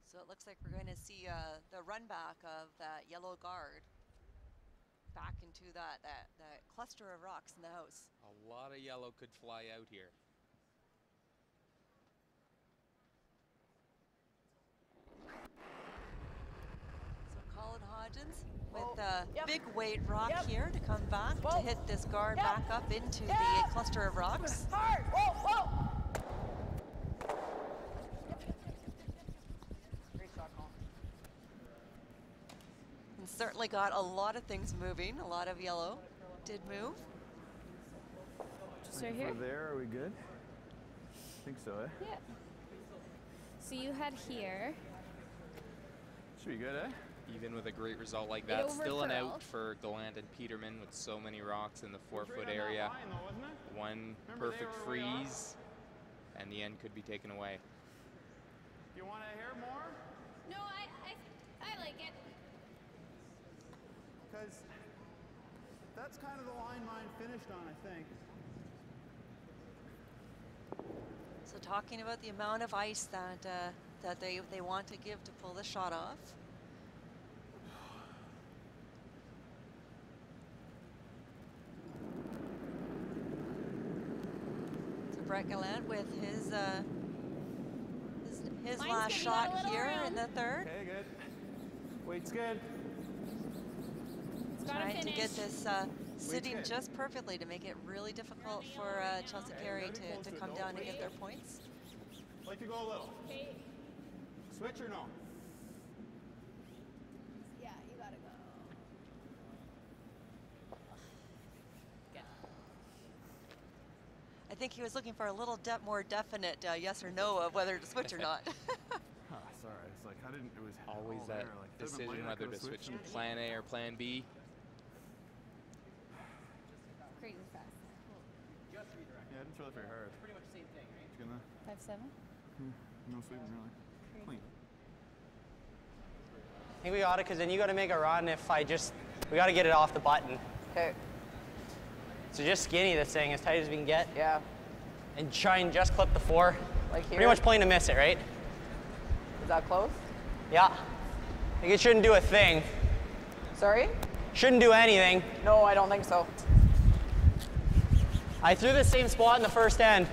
So it looks like we're going to see the run back of that yellow guard back into that cluster of rocks in the house. A lot of yellow could fly out here. So Colin Hodgson with a big weight rock here to come back to hit this guard back up into the cluster of rocks. Hard! Whoa, whoa! Great shot, Colin. And certainly got a lot of things moving. A lot of yellow did move. Just right here? For there, are we good? I think so, eh? Yeah. So you had here. Should be good, eh? Even with a great result like It that, still an overcurled. out for Gallant and Peterman with so many rocks in the 4-foot area. Line, though, wasn't it? One Remember they perfect were way off? freeze, and the end could be taken away. You want to hear more? No, I like it. Because that's kind of the line mine finished on, I think. So talking about the amount of ice that they want to give to pull the shot off. So Brett Gallant with his Mine's last giving shot it a little here room. in the third. Okay, good. Weight's good. It's gotta Trying to get finish. this sitting good. just perfectly to make it really difficult for Chelsea Carey gotta be close to to it, come though. down and get their points. Like to go a little. Okay. Switch or no? Yeah, you gotta go. Good. I think he was looking for a little more definite yes or no of whether to switch or not. huh, sorry. It's like I didn't. It was Always all that there. Like, if it had been decision later, I whether could've to switch switched to plan A or plan B. Crazy fast. Yeah, I didn't throw that very hard. Pretty much the same thing, right? Gonna, 5-7. no sweeping really. Clean. I think we got it, because then you got to make a run we got to get it off the button. Okay. So just skinny this thing as tight as we can get. Yeah. And try and just clip the 4. Like here? Pretty much playing to miss it, right? Is that close? Yeah. Like it shouldn't do a thing. Sorry? Shouldn't do anything. No, I don't think so. I threw the same spot in the first end.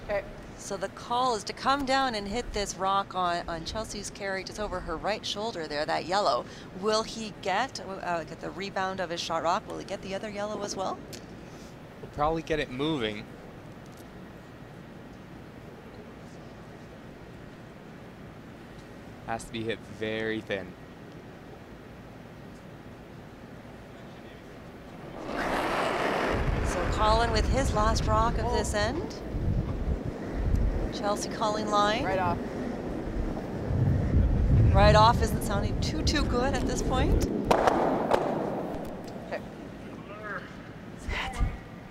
Okay. So the call is to come down and hit this rock on Chelsea's Carey just over her right shoulder there, that yellow. Will he get the rebound of his shot rock? Will he get the other yellow as well? We'll probably get it moving. Has to be hit very thin. So Colin with his last rock of this end. Chelsea calling line. Right off. Right off isn't sounding too good at this point. Okay.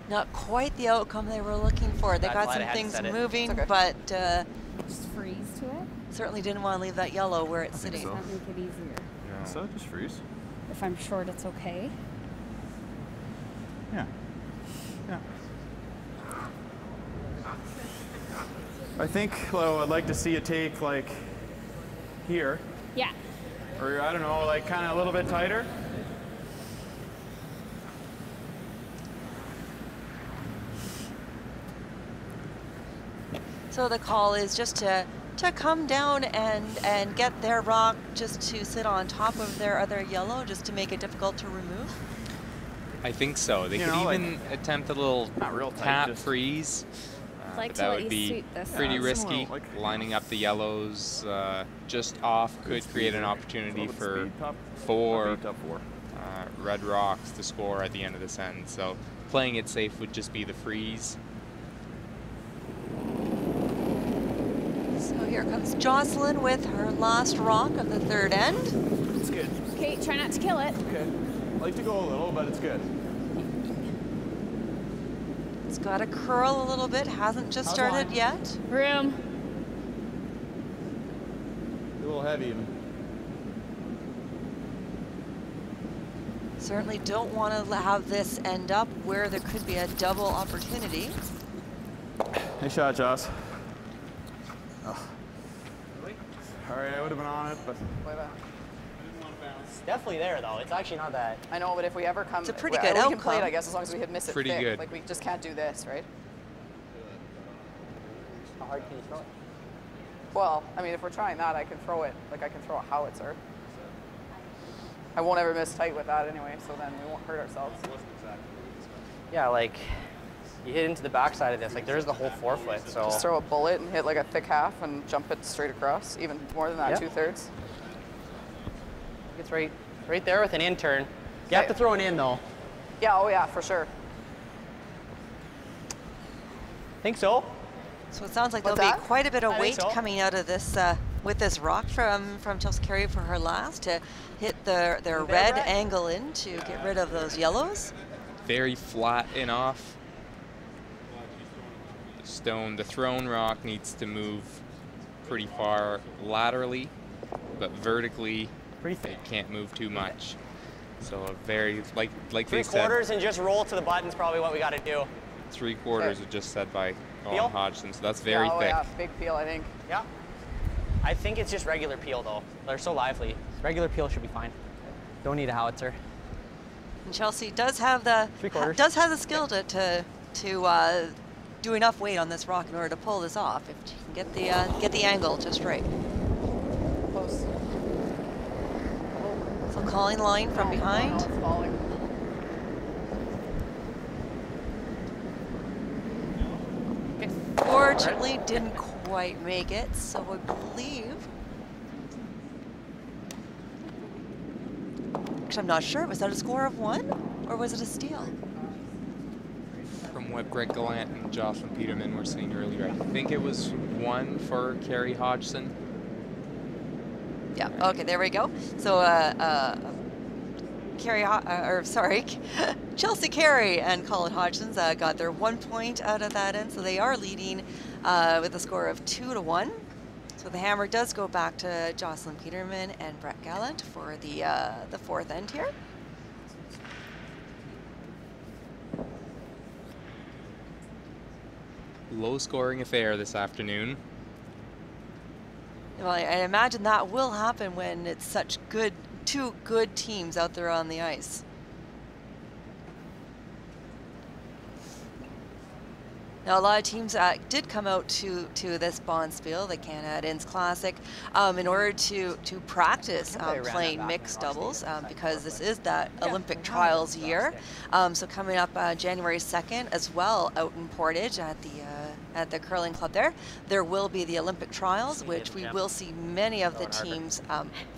Not quite the outcome they were looking for. They got some things moving, okay. but Just freeze to it. certainly didn't want to leave that yellow where it's sitting. so. Does that make it easier? Yeah. So just freeze. If I'm short, it's okay. Yeah. Yeah. I think, well, I'd like to see it take like here, Yeah. or I don't know, like kind of a little bit tighter. So the call is just to come down and get their rock just to sit on top of their other yellow, just to make it difficult to remove? I think so. They could even attempt a little tap freeze. But that would be pretty risky. Lining up the yellows just off could create an opportunity for 4 red rocks to score at the end of this end. So playing it safe would just be the freeze. So here comes Jocelyn with her last rock of the third end. It's good. Okay, try not to kill it. Okay. I like to go a little, but it's good. It's got to curl a little bit, hasn't just started yet. Room. A little heavy even. Certainly don't want to have this end up where there could be a double opportunity. Nice shot, Joss. Oh. All right, I would have been on it, but... It's definitely there, though. It's actually not that. I know, but if we ever come... It's a pretty good outcome. We can play it, I guess, as long as we miss it pretty thick. good. Like, we just can't do this, right? How hard can you throw it? Well, I mean, if we're trying that, I can throw it, like I can throw a howitzer. I won't ever miss tight with that anyway, so then we won't hurt ourselves. Yeah, like, you hit into the backside of this. Like, there's the whole 4-foot, so... Just throw a bullet and hit like a thick half and jump it straight across, even more than that, 2/3. It's right there with an in turn. You have to throw an in, though. Yeah, oh yeah, for sure. Think so? So it sounds like there'll be quite a bit of weight coming out of this with this rock from Chelsea Carey for her last to hit their red angle in to get rid of those yellows. Very flat and off. The thrown rock needs to move pretty far laterally, but vertically it can't move too much. So a very, like they said, 3/4 and just roll to the button is probably what we got to do. 3/4 was just said by Hodgson, so that's very thick. Yeah, big peel, I think. Yeah. I think it's just regular peel, though. They're so lively. Regular peel should be fine. Don't need a howitzer. And Chelsea does have the skill to do enough weight on this rock in order to pull this off. If she can get the angle just right. Close. So calling line from behind. No, it's falling. Fortunately, didn't quite make it, so I believe. Actually, I'm not sure. Was that a score of 1, or was it a steal? From what Greg Gallant and Jocelyn Peterman were saying earlier, I think it was 1 for Carey Hodgson. Yeah. Okay. There we go. So, Chelsea Carey and Colin Hodgson's got their 1 point out of that end, so they are leading with a score of 2-1. So the hammer does go back to Jocelyn Peterman and Brett Gallant for the 4th end here. Low-scoring affair this afternoon. Well, I imagine that will happen when it's such two good teams out there on the ice. Now, a lot of teams did come out to this Bonspiel, the Canad Inns Classic, in order to practice playing mixed doubles because this is that Olympic trials year. So coming up January 2nd as well out in Portage at the curling club there will be the Olympic trials, which we will see many of the teams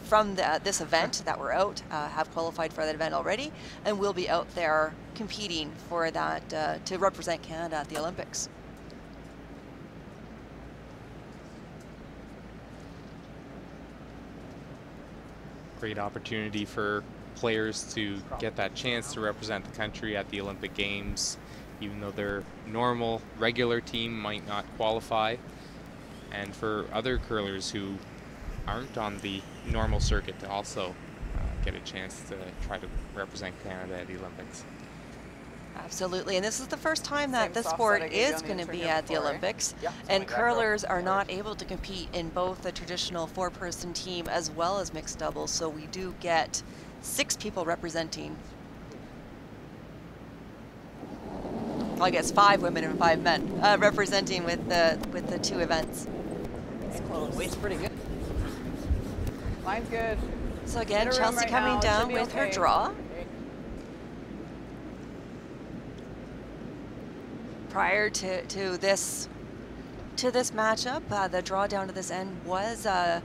from this event that were out have qualified for that event already and will be out there competing for that to represent Canada at the Olympics. Great opportunity for players to get that chance to represent the country at the Olympic Games, even though their normal, regular team might not qualify. And for other curlers who aren't on the normal circuit to also get a chance to try to represent Canada at the Olympics. Absolutely, and this is the first time that the sport is going to be at the Olympics, and curlers are not able to compete in both the traditional 4-person team as well as mixed doubles, so we do get 6 people representing. well, I guess 5 women and 5 men representing with the 2 events. It's close. Weight's pretty good. Line's good. So again, Get a room Chelsea right coming now. It down should be with her okay. draw. Prior to this matchup, the draw down to this end was a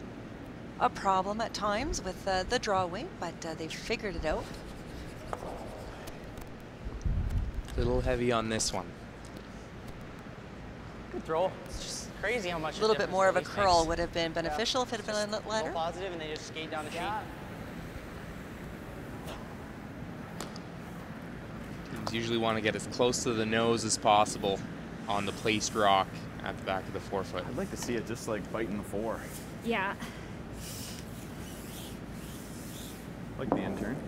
problem at times with the draw weight, but they figured it out. A little heavy on this one. Good throw. It's just crazy how much. A little bit more of a curl would have been beneficial if it had been a little lighter. Positive, and they just skate down the sheet. Teams usually want to get as close to the nose as possible on the placed rock at the back of the forefoot. I'd like to see it just like biting the 4. Yeah. Like the intern.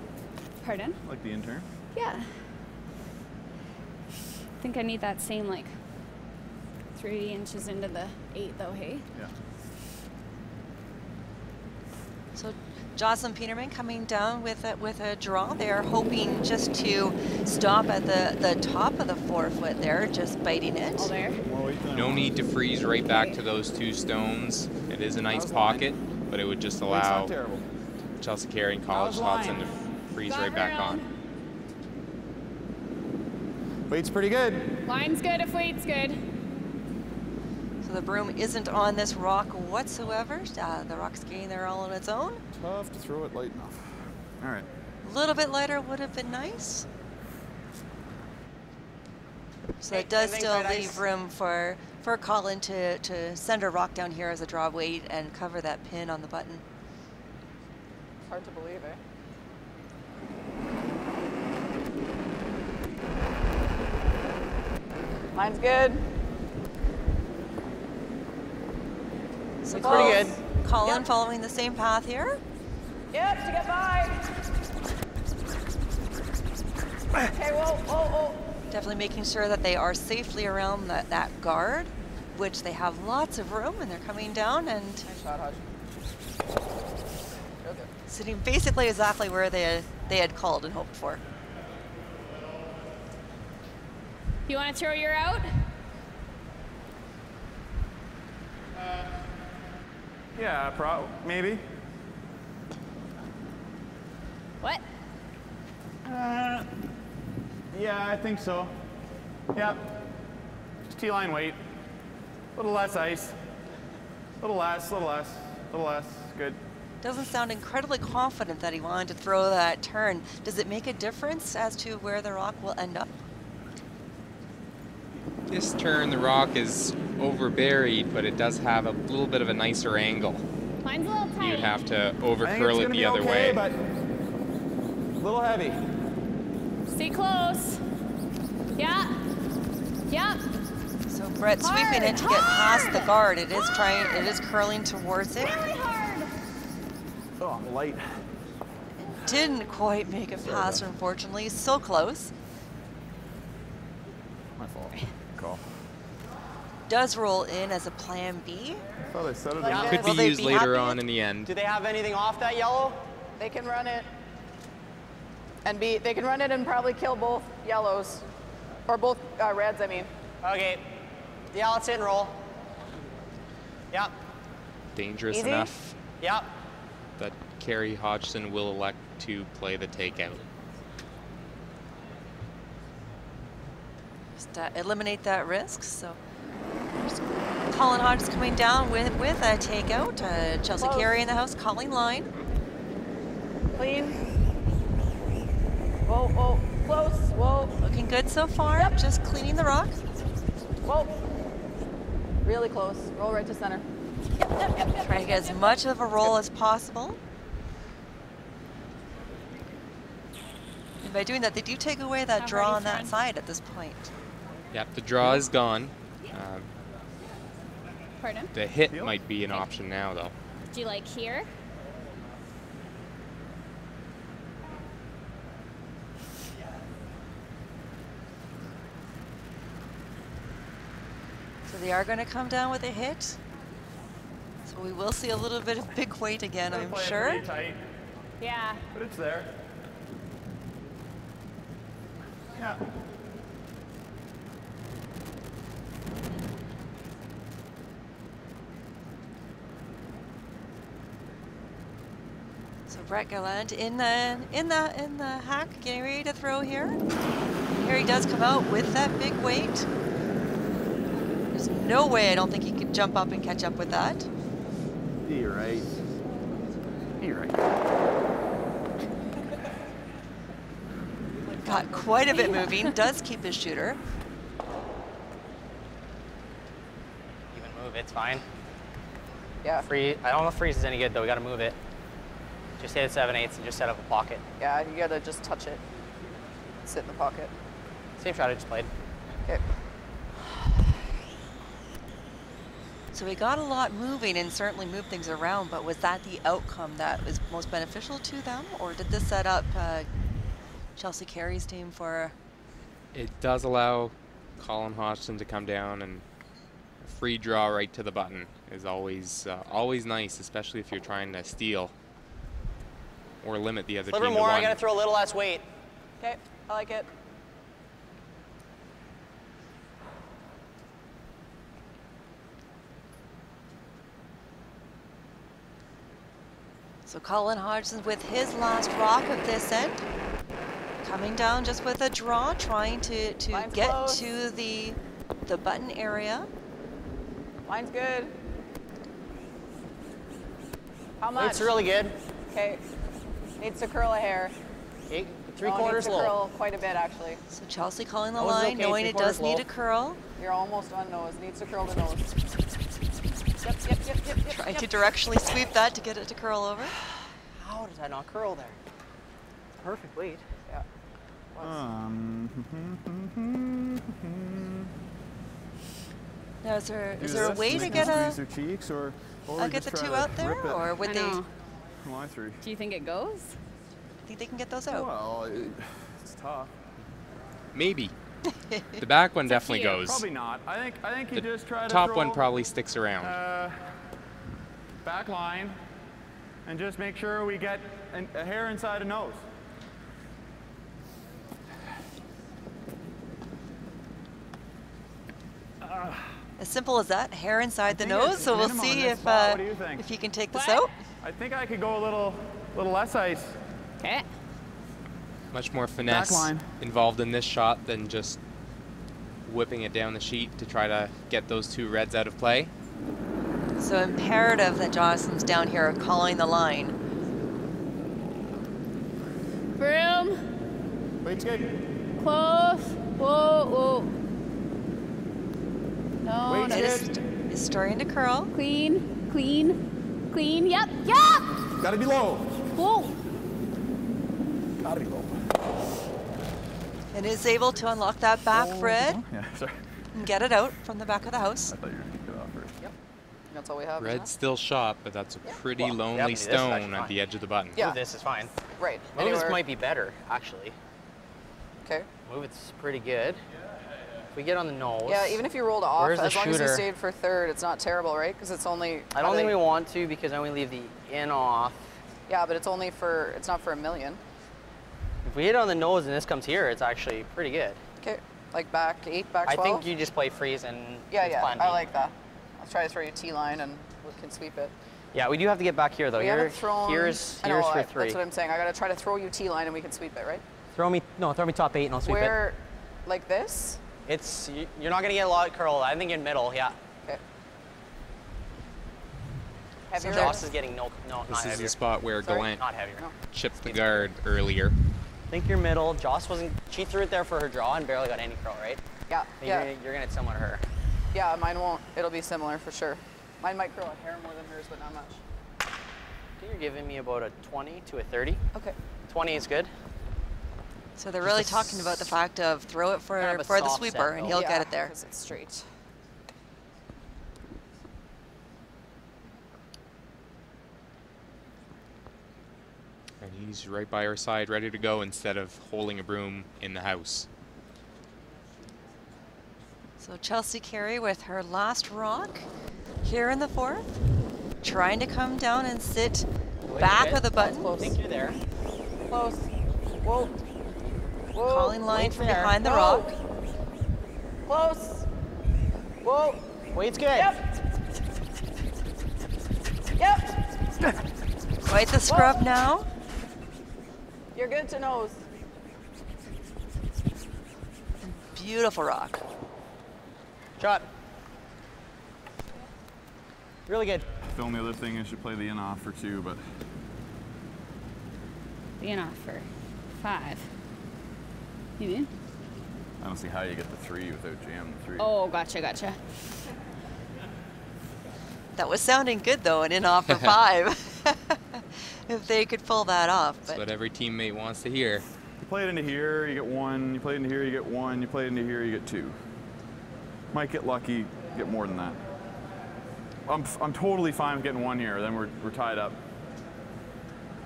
Pardon? Like the intern. Yeah. I think I need that same like 3 inches into the 8 though, hey? Yeah. So Jocelyn Peterman coming down with a draw. They're hoping just to stop at the top of the forefoot there, just biting it. All there. No need to freeze right back to those 2 stones. It is a nice pocket, but it would just allow Chelsea Carey and College Hodgson to freeze right back on. Weight's pretty good. Line's good if weight's good. So the broom isn't on this rock whatsoever. The rock's getting there all on its own. Tough to throw it light enough. All right. A little bit lighter would have been nice. So it does still leave room for Colin to send a rock down here as a draw weight and cover that pin on the button. Hard to believe, eh? Line's good. So it's pretty good. Colin following the same path here. Yep, to get by. Okay, whoa. Definitely making sure that they are safely around that guard, which they have lots of room, and they're coming down and Nice shot, Hodge. sitting basically exactly where they had called and hoped for. You want to throw your out? Yeah, maybe. What? Yeah, I think so. Yeah. Just T-line weight. A little less ice. A little less. Good. Doesn't sound incredibly confident that he wanted to throw that turn. Does it make a difference as to where the rock will end up? This turn, the rock is over buried, but it does have a little bit of a nicer angle. Mine's a little tight. You'd have to over curl it the other way. But a little heavy. Stay close. Yeah. So Brett sweeping it to get past the guard. It is curling towards it. Really hard. Oh, I'm light. Didn't quite make it past, unfortunately. So close. My fault. Call. Does roll in as a plan B. I thought I said it. Yeah. Could Will be they used be later happy? on in the end. Do they have anything off that yellow? They can run it. And they can run it and probably kill both yellows. Or both reds, I mean. Okay. Yeah, let's hit and roll. Yep. Dangerous Easy? enough Yep. that Carey Hodgson will elect to play the takeout. Just eliminate that risk. So Colin Hodgson coming down with a takeout. Chelsea Close. Carey in the house, calling line. Clean. Whoa, close, whoa. Looking good so far. Yep. Just cleaning the rock. Whoa. Really close. Roll right to center. Yep. Trying to get as much of a roll as possible. And by doing that, they do take away that How draw ready, on that friend? side at this point. Yep, the draw is gone. Pardon? The hit might be an option now, though. Do you like here? So they are going to come down with a hit. So we will see a little bit of big weight again, I'm sure. Pretty tight, Yeah. but it's there. Yeah. So Brett Gallant in the hack, getting ready to throw here. Here he does come out with that big weight. There's no way I don't think he could jump up and catch up with that. You're right. You're right. Got quite a bit moving, does keep his shooter. Even move, it's fine. Yeah. Free. I don't know if freeze is any good though. We gotta move it. Just hit it 7/8 and just set up a pocket. Yeah, you gotta just touch it. Sit in the pocket. Same shot I just played. Okay. So we got a lot moving and certainly moved things around, but was that the outcome that was most beneficial to them, or did this set up Chelsea Carey's team for? It does allow Colin Hodgson to come down, and a free draw right to the button is always nice, especially if you're trying to steal or limit the other team to more, one. I gotta throw a little less weight. Okay, I like it. So Colin Hodgson with his last rock of this end. Coming down just with a draw, trying to get close. to the button area. Line's good. How much? It's really good. Okay. Needs to curl a hair. 3/4 needs to low. curl quite a bit, actually. So Chelsea calling the Nose is line, okay, knowing it does 3/4 need low. a curl. You're almost on nose. Needs to curl the nose. Yep. Trying to directionally sweep that to get it to curl over. How did I not curl there? Perfect weight. Yeah. Now, is there a way to get squeeze their cheeks, or get the just two try to out there, rip it? or would I they? know. Why three? Do you think it goes? Think they can get those out? Well, it's tough. Maybe. The back one definitely you. goes. Probably not. I think you The just try to top throw, one probably sticks around. Back line, and just make sure we get a hair inside a nose. As simple as that, hair inside the think nose. it's So we'll minimum see in this if spot. What do you think? if you can take this What? out. I think I could go a little less ice. Okay. Much more finesse line. involved in this shot than just whipping it down the sheet to try to get those two reds out of play. So imperative that Johnson's down here calling the line. Broom. Wait, skate. Close. Whoa. No. Wait, no. It skate. is starting to curl. Clean. Yep. Gotta be low. Whoa. Gotta be low. And is able to unlock that back red Yeah, sorry. and get it out from the back of the house. I thought you were gonna get it off first. Yep. That's all we have. Red's still shot, but that's a pretty Well, lonely yeah, this is actually stone at fine. the edge of the button. Yeah. Move this is fine. Right. Move this Anywhere. might be better, actually. Okay. Move it's pretty good. If we get on the nose. Yeah, even if you rolled off, Where's the as long as you shooter? stayed for third, it's not terrible, right? Because it's only. I don't think we want to because then we leave the in off. Yeah, but it's only for. It's not for a million. If we hit on the nose and this comes here, it's actually pretty good. Okay. Like back 8, back 12. I think you just play freeze and Yeah, it's yeah. plan I B. like that. I'll try to throw you T-line and we can sweep it. Yeah, we do have to get back here though. We haven't thrown. Here's I know, for 3. That's what I'm saying. I gotta try to throw you T-line and we can sweep it, right? Throw me top 8 and I'll sweep Where, like this? it. You're not gonna get a lot of curl. I think in middle, yeah. Okay. So Heavier. Joss is getting no, This not is heavier. the spot where Sorry? Gallant Not heavier. No. chipped the guard earlier. I think you're middle. Joss wasn't. She threw it there for her draw and barely got any curl, right? Yeah, I think yeah. You're gonna hit similar to her. Yeah, mine won't. It'll be similar for sure. Mine might curl a hair more than hers, but not much. I think you're giving me about a 20 to a 30. Okay. 20 is good. So they're really talking about the fact of throw it for, Kind of a for the soft sweeper set, and though. he'll Yeah, get it there. 'cause it's straight. And he's right by our side, ready to go instead of holding a broom in the house. So Chelsea Carey with her last rock here in the 4th, trying to come down and sit back of the button. I think you're there. Close. Whoa. Whoa. Calling line Weight's from there. behind the Whoa. rock. Close. Whoa. Weight's good. Yep. Quite the scrub now. You're good to nose. Beautiful rock. Shot. Really good. The only other thing is you play the in off for 2, but The in off for 5. You mean? I don't see how you get the 3 without jamming the 3. Oh, gotcha, gotcha. That was sounding good though, an in off for 5. If they could pull that off. That's what every teammate wants to hear. You play it into here, you get 1. You play it into here, you get 1. You play it into here, you get 2. Might get lucky, get more than that. I'm totally fine with getting 1 here. Then we're tied up.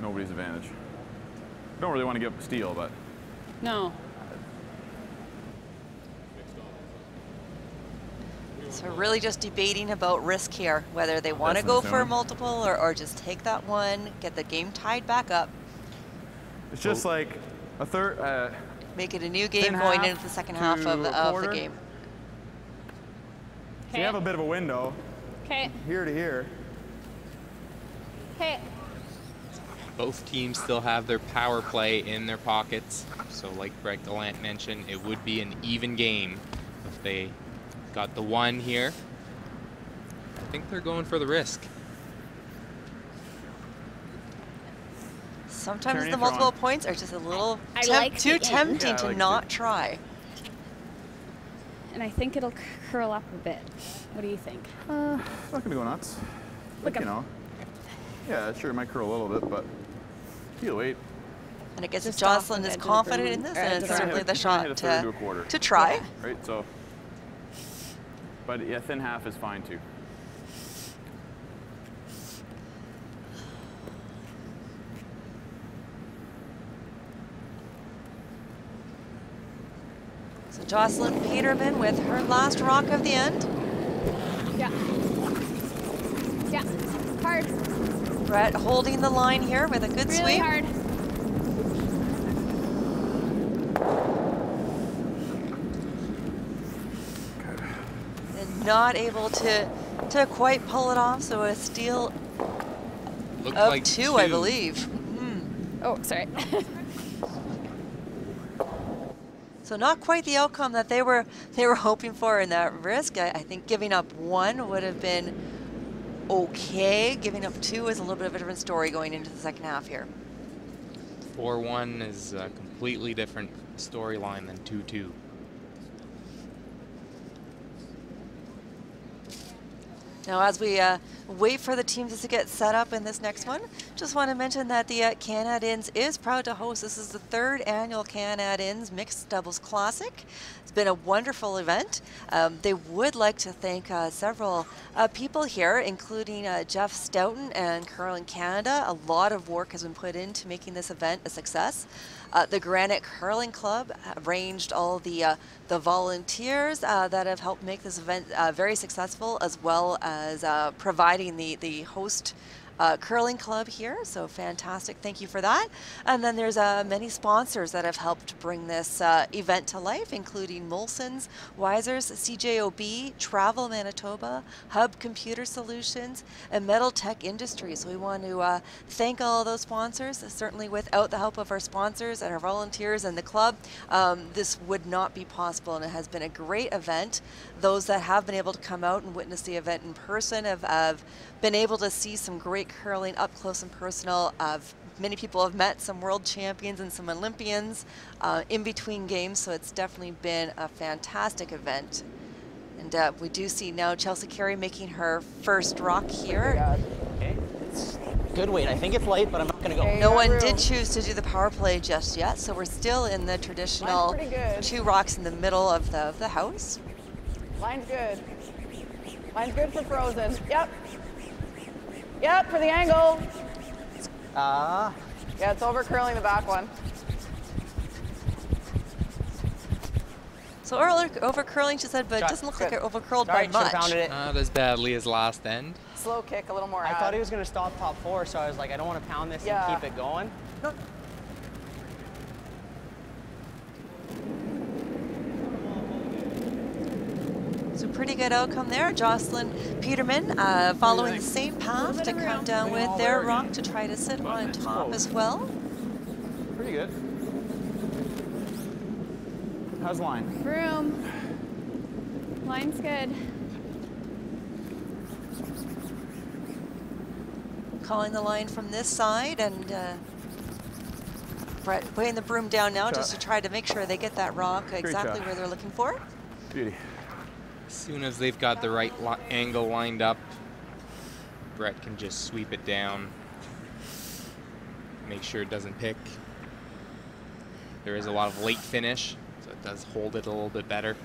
Nobody's advantage. Don't really want to give up a steal, but No. So really just debating about risk here, whether they want to That's go the for a feeling. multiple or just take that 1, get the game tied back up, it's just like a third. make it a new game Thin going half into the second half to of a the quarter. game. So you have a bit of a window Okay. here to here. Okay. Both teams still have their power play in their pockets. So like Brett Gallant mentioned, it would be an even game if they got the 1 here. I think they're going for the risk. Sometimes Carey, the throw multiple on. points are just a little I like too the in. tempting Yeah, I to like not try. And I think it'll curl up a bit. What do you think? It's not gonna go nuts. Look Like, you up. know. Yeah, sure, it might curl a little bit, but you'll wait. And I guess if Just off Jocelyn the is edge of the confident broom, in this, or then edge it's of the certainly broom. the You kinda shot hit a third to a quarter. to try. Yeah. Right, so. But yeah, thin half is fine too. So Jocelyn Peterman with her last rock of the end. Yeah. Yeah. Hard. Brett holding the line here with a good Really sweep. hard. And not able to quite pull it off, so a steal Looked of like 2, I believe. Oh, sorry. So not quite the outcome that they were hoping for in that risk. I think giving up 1 would have been okay. Giving up 2 is a little bit of a different story going into the second half here. 4-1 is a completely different storyline than 2-2. Now, as we wait for the teams to get set up in this next one, just want to mention that the Canad Inns is proud to host. This is the 3rd annual Canad Inns Mixed Doubles Classic. It's been a wonderful event. They would like to thank several people here, including Jeff Stoughton and Curling Canada. A lot of work has been put into making this event a success. The Granite Curling Club arranged all the volunteers that have helped make this event very successful, as well as providing the host curling club here. So fantastic. Thank you for that. And then there's many sponsors that have helped bring this event to life, including Molson's, Weiser's, CJOB, Travel Manitoba, Hub Computer Solutions, and Metal Tech Industries. So we want to thank all of those sponsors. Certainly without the help of our sponsors and our volunteers and the club, this would not be possible, and it has been a great event. Those that have been able to come out and witness the event in person have been able to see some great curling up close and personal. Many people have met some world champions and some Olympians in between games, so it's definitely been a fantastic event. And we do see now Chelsea Carey making her first rock here. Okay. It's good weight. I think it's light, but I'm not going to go. No one did choose to do the power play just yet, so we're still in the traditional Mine's pretty good. 2 rocks in the middle of the house. Mine's good. Mine's good for frozen. Yep. Yep, for the angle. Yeah, it's over curling the back one. So over curling, she said, but it doesn't look like it over curled by Sorry, much. should've pounded it. Not as badly as last end. Slow kick, a little more I out. thought he was going to stop top 4, so I was like, I don't want to pound this and keep it going. So pretty good outcome there. Jocelyn Peterman following the same path to come down with their rock to try to sit on top as well. Pretty good. How's line? Room. Line's good. Calling the line from this side, and Brett putting the broom down now just to try to make sure they get that rock exactly where they're looking for. Beauty. As soon as they've got the right angle lined up, Brett can just sweep it down, make sure it doesn't pick. There is a lot of late finish, so it does hold it a little bit better.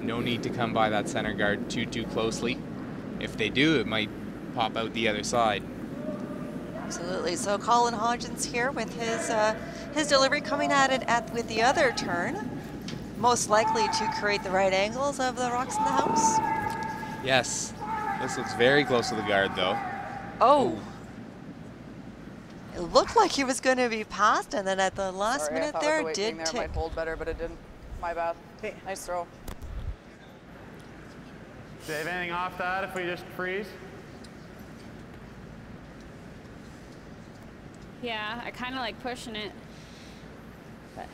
No need to come by that center guard too closely. If they do, it might pop out the other side. Absolutely. So Colin Hodgson here with his delivery coming at it with the other turn, most likely to create the right angles of the rocks in the house. Yes. This looks very close to the guard, though. Oh. It looked like he was going to be passed, and then at the last minute there, did tick. Might hold better, but it didn't. My bad. Hey, nice throw. Do you have anything off that if we just freeze? Yeah, I kind of like pushing it. But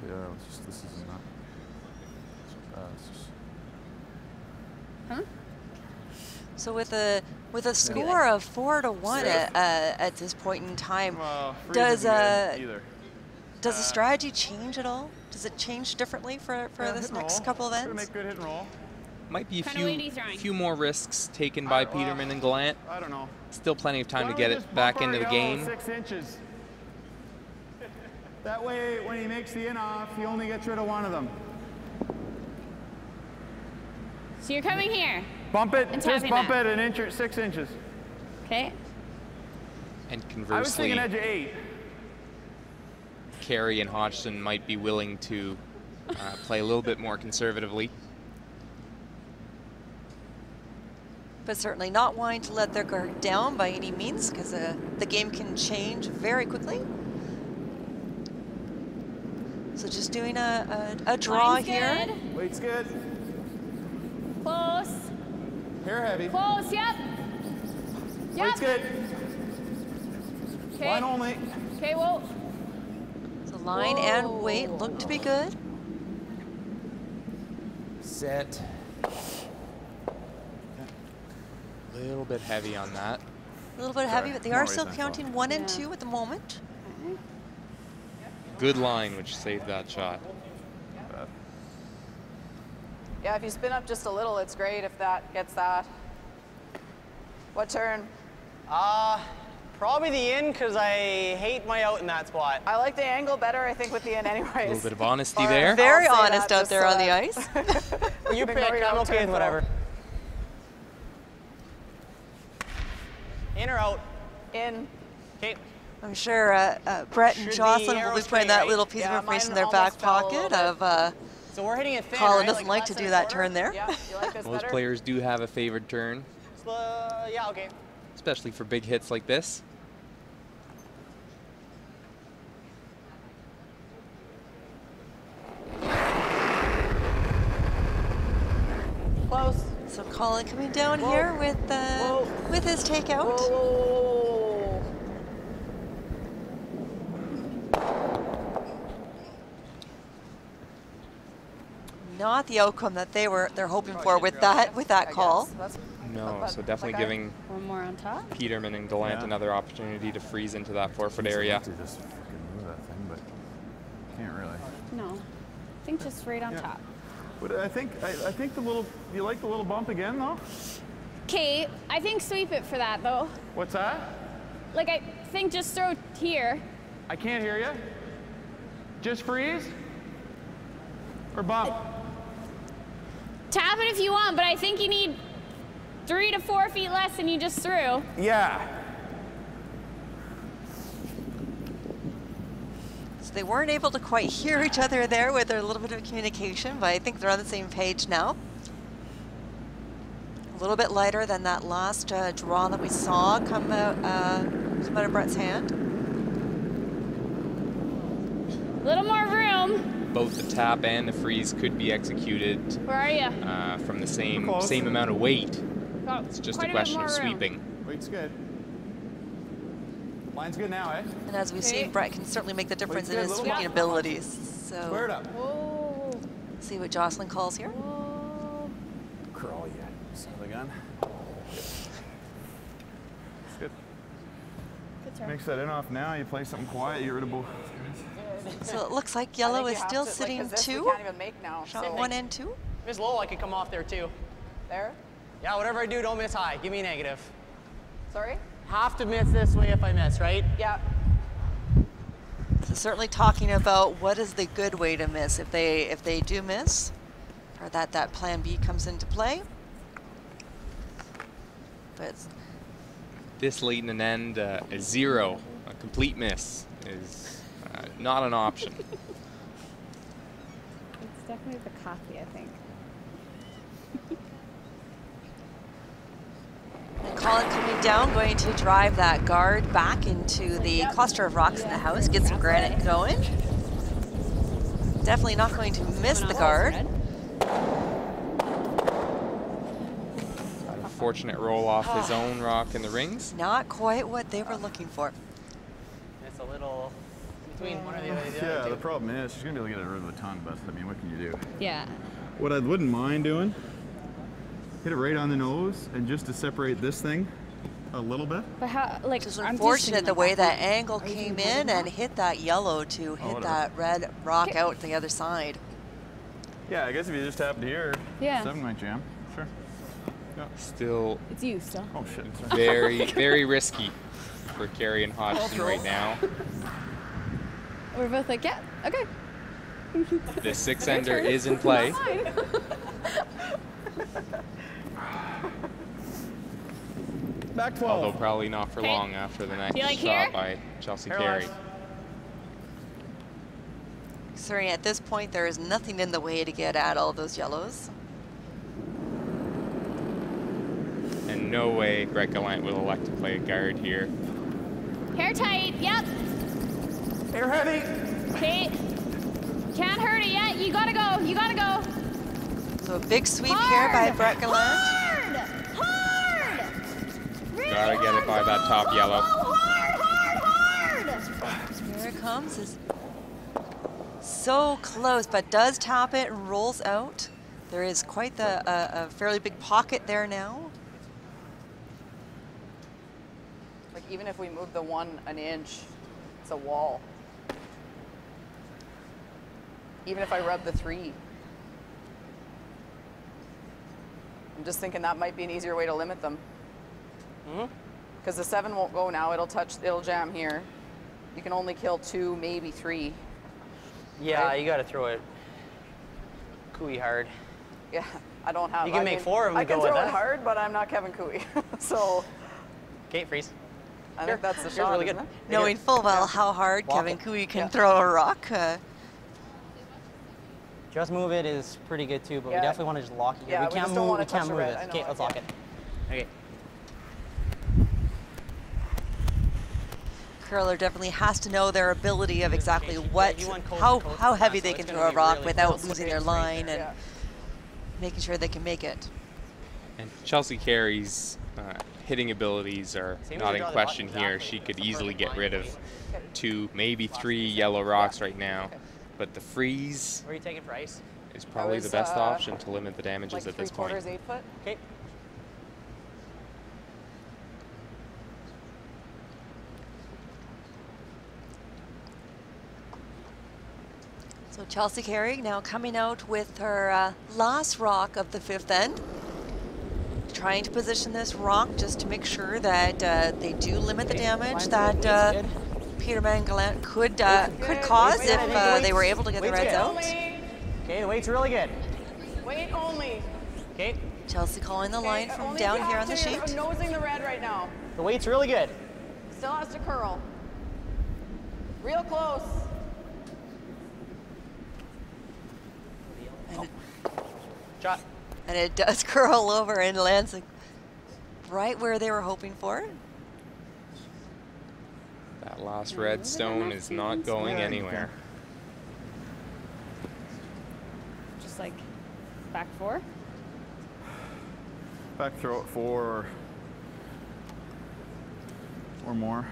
Yeah, it's just, this is not so fast. huh? So with a score of 4-1 at this point in time, does the strategy change at all? Does it change differently for this next couple of ends? Make good hit and roll. Might be a few more risks taken by Peterman and Gallant. I don't know. Still plenty of time to get it back into the game. 6 inches. That way, when he makes the in off, he only gets rid of one of them. So you're coming here. Bump it. Just bump that. it an inch or 6 inches. Okay. And I was conversely, thinking edge of 8. Carey and Hodgson might be willing to play a little bit more conservatively. But certainly not wanting to let their guard down by any means, because the game can change very quickly. So just doing a draw Line's here. Good. Weight's good. Close. Hair heavy. Close, yep. Weight's good. Okay. Line only. Okay, whoa. So line and weight look to be good. Set. A little bit heavy on that. A little bit heavy, but they are still counting 1 and 2 at the moment. Good line, which saved that shot. Yeah, if you spin up just a little, it's great if that gets that. What turn? Probably the in, because I hate my out in that spot. I like the angle better, I think, with the in anyways. A little bit of honesty there. Very honest out there on the ice. You pick, I'm okay with whatever. In or out? In. Okay. I'm sure Brett and Jocelyn will be putting that little piece of information in their back pocket of so we're hitting it thin, Colin right? doesn't like to do that turn there. Yeah, you like this Most better? players do have a favored turn, Yeah, okay. especially for big hits like this. Close. So Colin coming down here with his takeout. Whoa. Not the outcome that they're hoping for with that call. No, so definitely giving One more on top. Peterman and Gallant another opportunity to freeze into that 4-foot area. To just freaking move that thing, but can't really. No. I think just right on top. But I think the little. You like the little bump again, though? Okay, I think sweep it for that though. What's that? Like I think just throw here. I can't hear you. Just freeze? Or bump? Tap it if you want, but I think you need 3 to 4 feet less than you just threw. Yeah. So they weren't able to quite hear each other there with a little bit of communication, but I think they're on the same page now. A little bit lighter than that last draw that we saw come out of Brett's hand. A little more room. Both the tap and the freeze could be executed Where are you? from the same amount of weight. Got It's just a quite bit question more of room. sweeping. Weight's good. Line's good now, eh? And as we've seen, Brett can certainly make the difference in good, his little sweeping bit. abilities. Square it So up. Whoa. see what Jocelyn calls here. Whoa. Curl yet. Son of a gun. It's good. Good turn. Mix that in off now. You play something quiet. You get rid of both. So it looks like yellow is still sitting two. We can't even make now. Shot So. 1 and 2. If it's low, I could come off there too. There? Yeah, whatever I do, don't miss high. Give me a negative. Sorry? Have to miss this way if I miss, right? Yeah. So certainly talking about what is the good way to miss if they do miss, or that plan B comes into play. But This late in an end, a 0, a complete miss, is not an option. It's definitely the coffee, I think. and Colin coming down, going to drive that guard back into the cluster of rocks in the house, get some granite going. Definitely not going to miss the guard. A fortunate roll off his own rock in the rings. Not quite what they were looking for. It's a little between one or the other. Yeah, the problem is she's going to be able to get rid of a ton, but I mean, what can you do? Yeah. What I wouldn't mind doing, hit it right on the nose and just to separate this thing a little bit. But how, like, It's I'm just unfortunate thinking the like way that that. angle came in and hit that yellow to hit whatever. that red rock out the other side. Yeah, I guess if you just happened here, Yeah. 7 might jam. Sure. Yeah. Still It's you still. Oh shit. very, very risky for Carey and Hodgson right now. We're both like, yeah, okay. The 6-ender is in play. Back 12. Although probably not for Okay. long after the next Feel like shot here? by Chelsea Paralyzed. Carey. Sorry, at this point there is nothing in the way to get at all those yellows. And no way Brett Gallant will elect to play a guard here. Hair tight, yep. Hair heavy. Okay. Can't hurt it yet. You gotta go. You gotta go. So a big sweep here by Hard! Brett Gallant. Hard! Hard! Really Gotta get it by hard. that top Go, yellow. go, hard, hard, hard! Here it comes. Is so close, but does tap it and rolls out. There is quite a fairly big pocket there now. Like even if we move the 1 an inch, it's a wall. Even if I rub the 3. I'm just thinking that might be an easier way to limit them. Because the 7 won't go now, it'll jam here. You can only kill 2, maybe 3. Yeah, Right. you got to throw it cooey hard. Yeah, I don't have. You can I make mean, 4 of them I can go with throw it that. hard, but I'm not Kevin Cooey. So Okay, freeze. I think that's the Here's shot, really isn't good. it? Knowing full well how hard Walk Kevin it. Cooey can Yeah. throw a rock. Just move it is pretty good too, but Yeah. we definitely want to just lock it here. Yeah, we we can't just don't move. wanna We touch can't the move red. it. I know Okay, it, let's yeah. lock it. Okay. Curler definitely has to know their ability of exactly You what, want coast to how coast heavy pass, they so can it's throw gonna a be rock really without close. losing Okay, their it's right line there. and Yeah. making sure they can make it. And Chelsea Carey's hitting abilities are Same as not you in draw the question button, here. exactly. She could It's a easily perfect get line rid for of you. 2, maybe 3 yellow rocks right now. But the freeze Where are you taking for ice? is probably the was, best option to limit the damages Like at this point. 3/4, 8 foot. Okay. So Chelsea Carey now coming out with her last rock of the 5th end. Trying to position this rock just to make sure that they do limit the damage that Peterman Gallant could cause if they were able to get the Weight's reds good. out. Okay, the weight's really good. Wait only. Okay, Chelsea calling the line Okay, from only down if you here have on the to. sheet. I'm nosing the red right now. the weight's really good. Still has to curl. Real close. Shot. And it does curl over and lands right where they were hoping for. That last red stone is not going anywhere. Back 4. Back throw at 4 or more.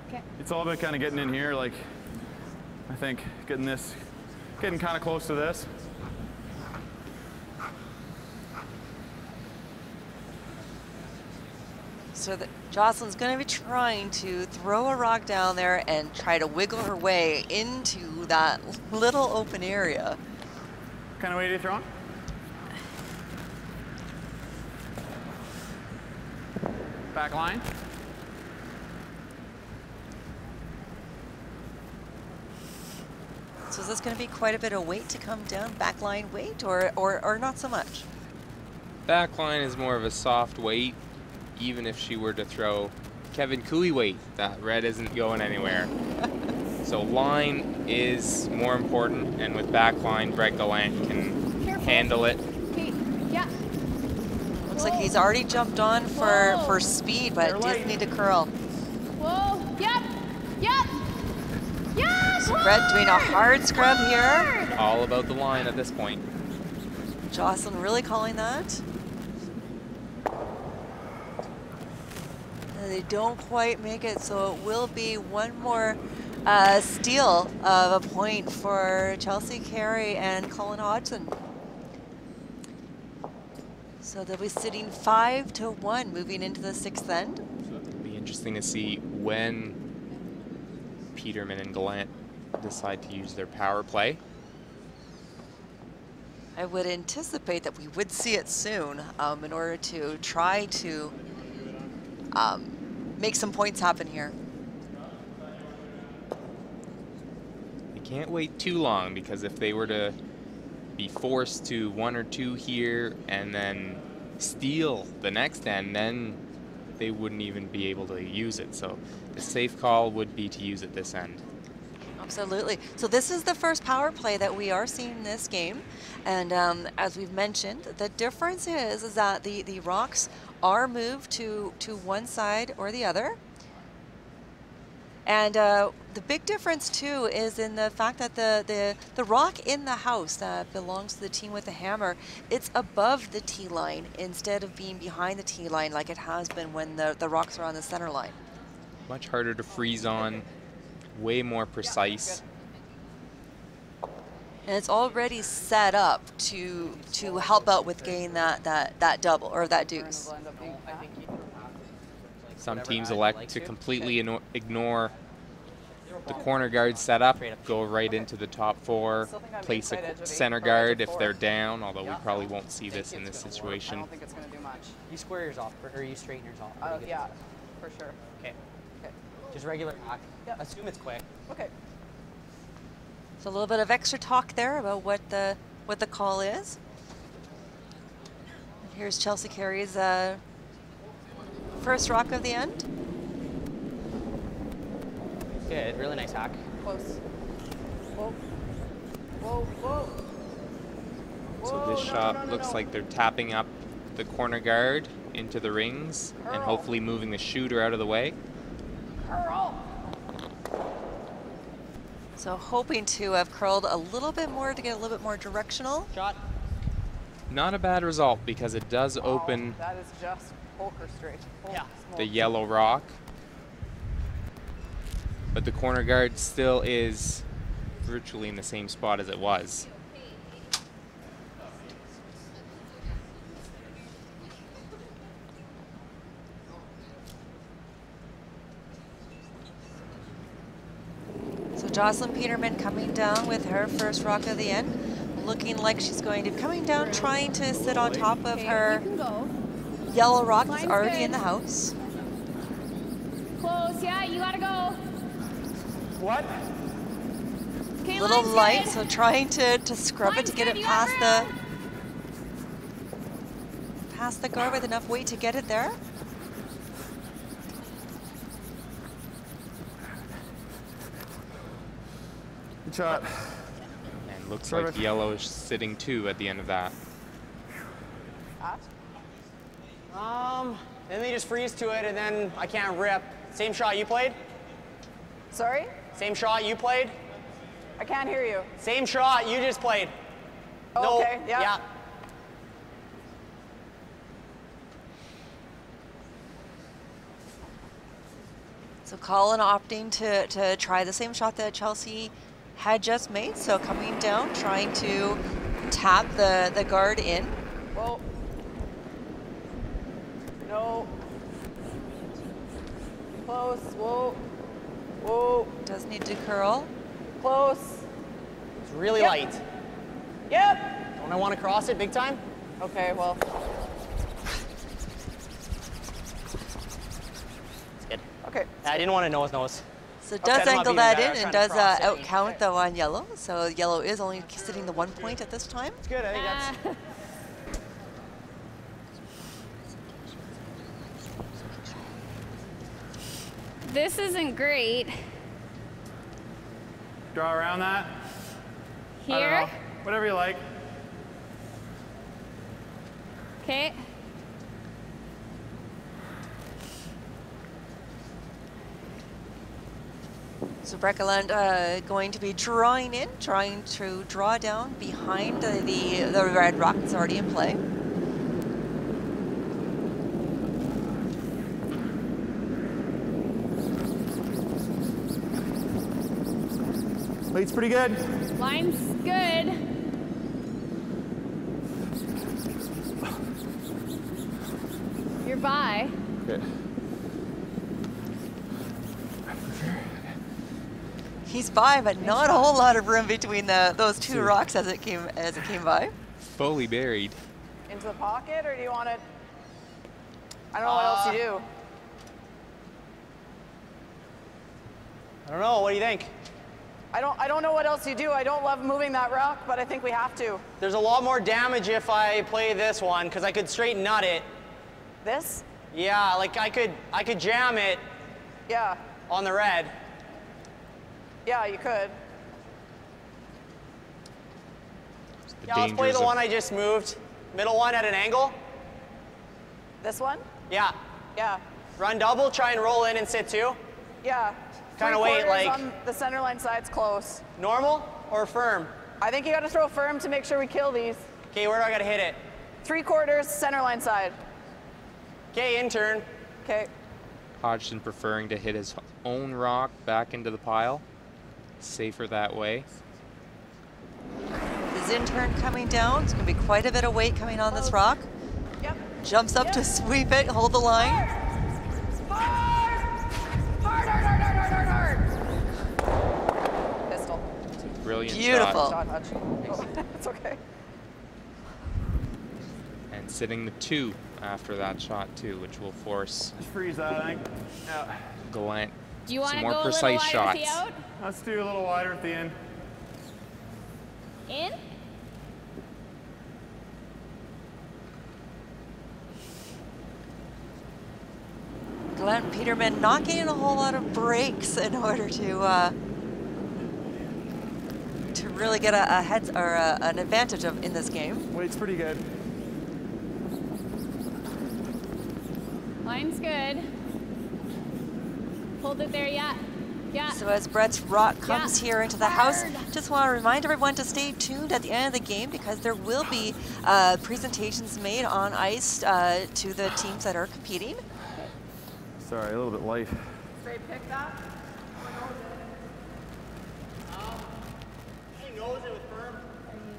Okay. It's all about kind of getting in here, like, I think getting kind of close to this. So Jocelyn's going to be trying to throw a rock down there and try to wiggle her way into that little open area. What kind of way are you throwing? Back line. So is this going to be quite a bit of weight to come down, backline weight, or not so much? Backline is more of a soft weight, even if she were to throw Kevin Cooey weight. That red isn't going anywhere. So line is more important, and with backline, Brett Gallant can handle it. Okay, yeah. Looks like he's already jumped on for speed, but it does need to curl. Whoa, yep, yep. Yes! So Brett doing a hard scrub here. All about the line at this point. Jocelyn really calling that. And they don't quite make it, so it will be one more steal of a point for Chelsea Carey and Colin Hodgson. So they'll be sitting 5-1 moving into the 6th end. So it'll be interesting to see when Peterman and Gallant decide to use their power play. I would anticipate that we would see it soon in order to try to make some points happen here. They can't wait too long, because if they were to be forced to 1 or 2 here and then steal the next end, then they wouldn't even be able to use it. So the safe call would be to use it this end. Absolutely. So this is the first power play that we are seeing in this game. And as we've mentioned, the difference is that the rocks are moved to one side or the other. And the big difference too is in the fact that the rock in the house that belongs to the team with the hammer, it's above the tee line instead of being behind the tee line like it has been when the rocks are on the center line. Much harder to freeze on, way more precise. And it's already set up to help out with getting that double or that deuce. Some teams elect to completely ignore the corner guard setup, go right into the top 4, place a center guard if they're down, although we probably won't see this in this situation. I don't think it's going to do much. You square yours off, or you straighten yours off. Yeah, for sure. Okay. Okay. Just regular hack. Yep. Assume it's quick. Okay. So a little bit of extra talk there about what the call is. And here's Chelsea Carey's first rock of the end. Good, really nice hack. Close. Whoa. Whoa, whoa. So this shot looks like they're tapping up the corner guard into the rings and hopefully moving the shooter out of the way. Curl. So hoping to have curled a little bit more to get a little bit more directional. Shot. Not a bad result, because it does open That is just poker straight. the yellow rock. But the corner guard still is virtually in the same spot as it was. So Jocelyn Peterman coming down with her first rock of the end. Looking like she's going to coming down, trying to sit on top of her yellow rock that's already in the house. Close, yeah, you gotta go. What? Okay, Little line's light, good. so trying to scrub it to get it You past got the guard with enough weight to get it there. Good shot. And looks like yellow is sitting 2 at the end of that. Then they just freeze to it, and then I can't rip. Same shot you played? Sorry? Same shot you played? I can't hear you. Same shot you just played. Oh, No, okay, yeah. So Colin opting to try the same shot that Chelsea had just made. So coming down, trying to tap the guard in. Whoa. No. Close. Whoa. Whoa. Does need to curl. Close. It's really Yep. light. Yep. Don't I want to cross it big time? Okay, well. It's good. Okay. I didn't want to nose. So Okay, does I'm not angle being that bad, I in was and trying does to cross it. out count though on yellow. So yellow is only sitting the 1 point at this time. It's good. I think that's. This isn't great. Draw around that. I don't Here? know. Whatever you like. Okay. So Gallant going to be drawing in, trying to draw down behind the red rock that's already in play. Late's pretty good. Line's good. You're by. Okay. He's by, but not a whole lot of room between those two rocks as it came by. Fully buried. Into the pocket, or do you want it? I don't know what else you do. I don't know. What do you think? I don't know what else you do. I don't love moving that rock, but I think we have to. There's a lot more damage if I play this one because I could straight nut it. This? Yeah, like I could jam it. Yeah. On the red. Yeah, you could. Yeah, let's play the one I just moved. Middle one at an angle. This one? Yeah. Yeah. Run double, try and roll in and sit two. Yeah. Kind of wait like. On the center line side's close. Normal or firm? I think you got to throw firm to make sure we kill these. Okay, where do I got to hit it? 3/4 center line side. Okay, in turn. Okay. Hodgson preferring to hit his own rock back into the pile. Safer that way. His intern coming down. It's going to be quite a bit of weight coming on this rock. Yep. Jumps up to sweep it, hold the line. Pistol. Brilliant Beautiful. shot. It's okay. And sitting the 2 after that shot too, which will force Just freeze that, I think. Yeah. Gallant Do you want some to more go a little precise wider shots. at the out? Let's do a little wider at the end. In? Gallant Peterman not getting a whole lot of breaks in order to really get a head or an advantage in this game. Weight's pretty good. Line's good. Hold it there, yeah. Yeah. So as Brett's rock comes here into the house, just want to remind everyone to stay tuned at the end of the game because there will be presentations made on ice to the teams that are competing. Sorry, a little bit light. Straight pick that. He knows it with firm. Are you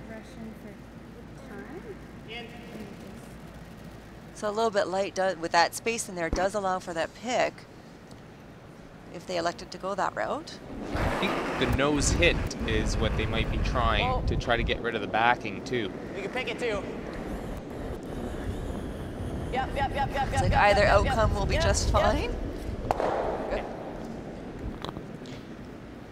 rushing for time? So a little bit light with that space in there does allow for that pick if they elected to go that route. I think the nose hit is what they might be trying to try to get rid of the backing too. You can pick it too. Yep. It's like either outcome will be just fine. Good.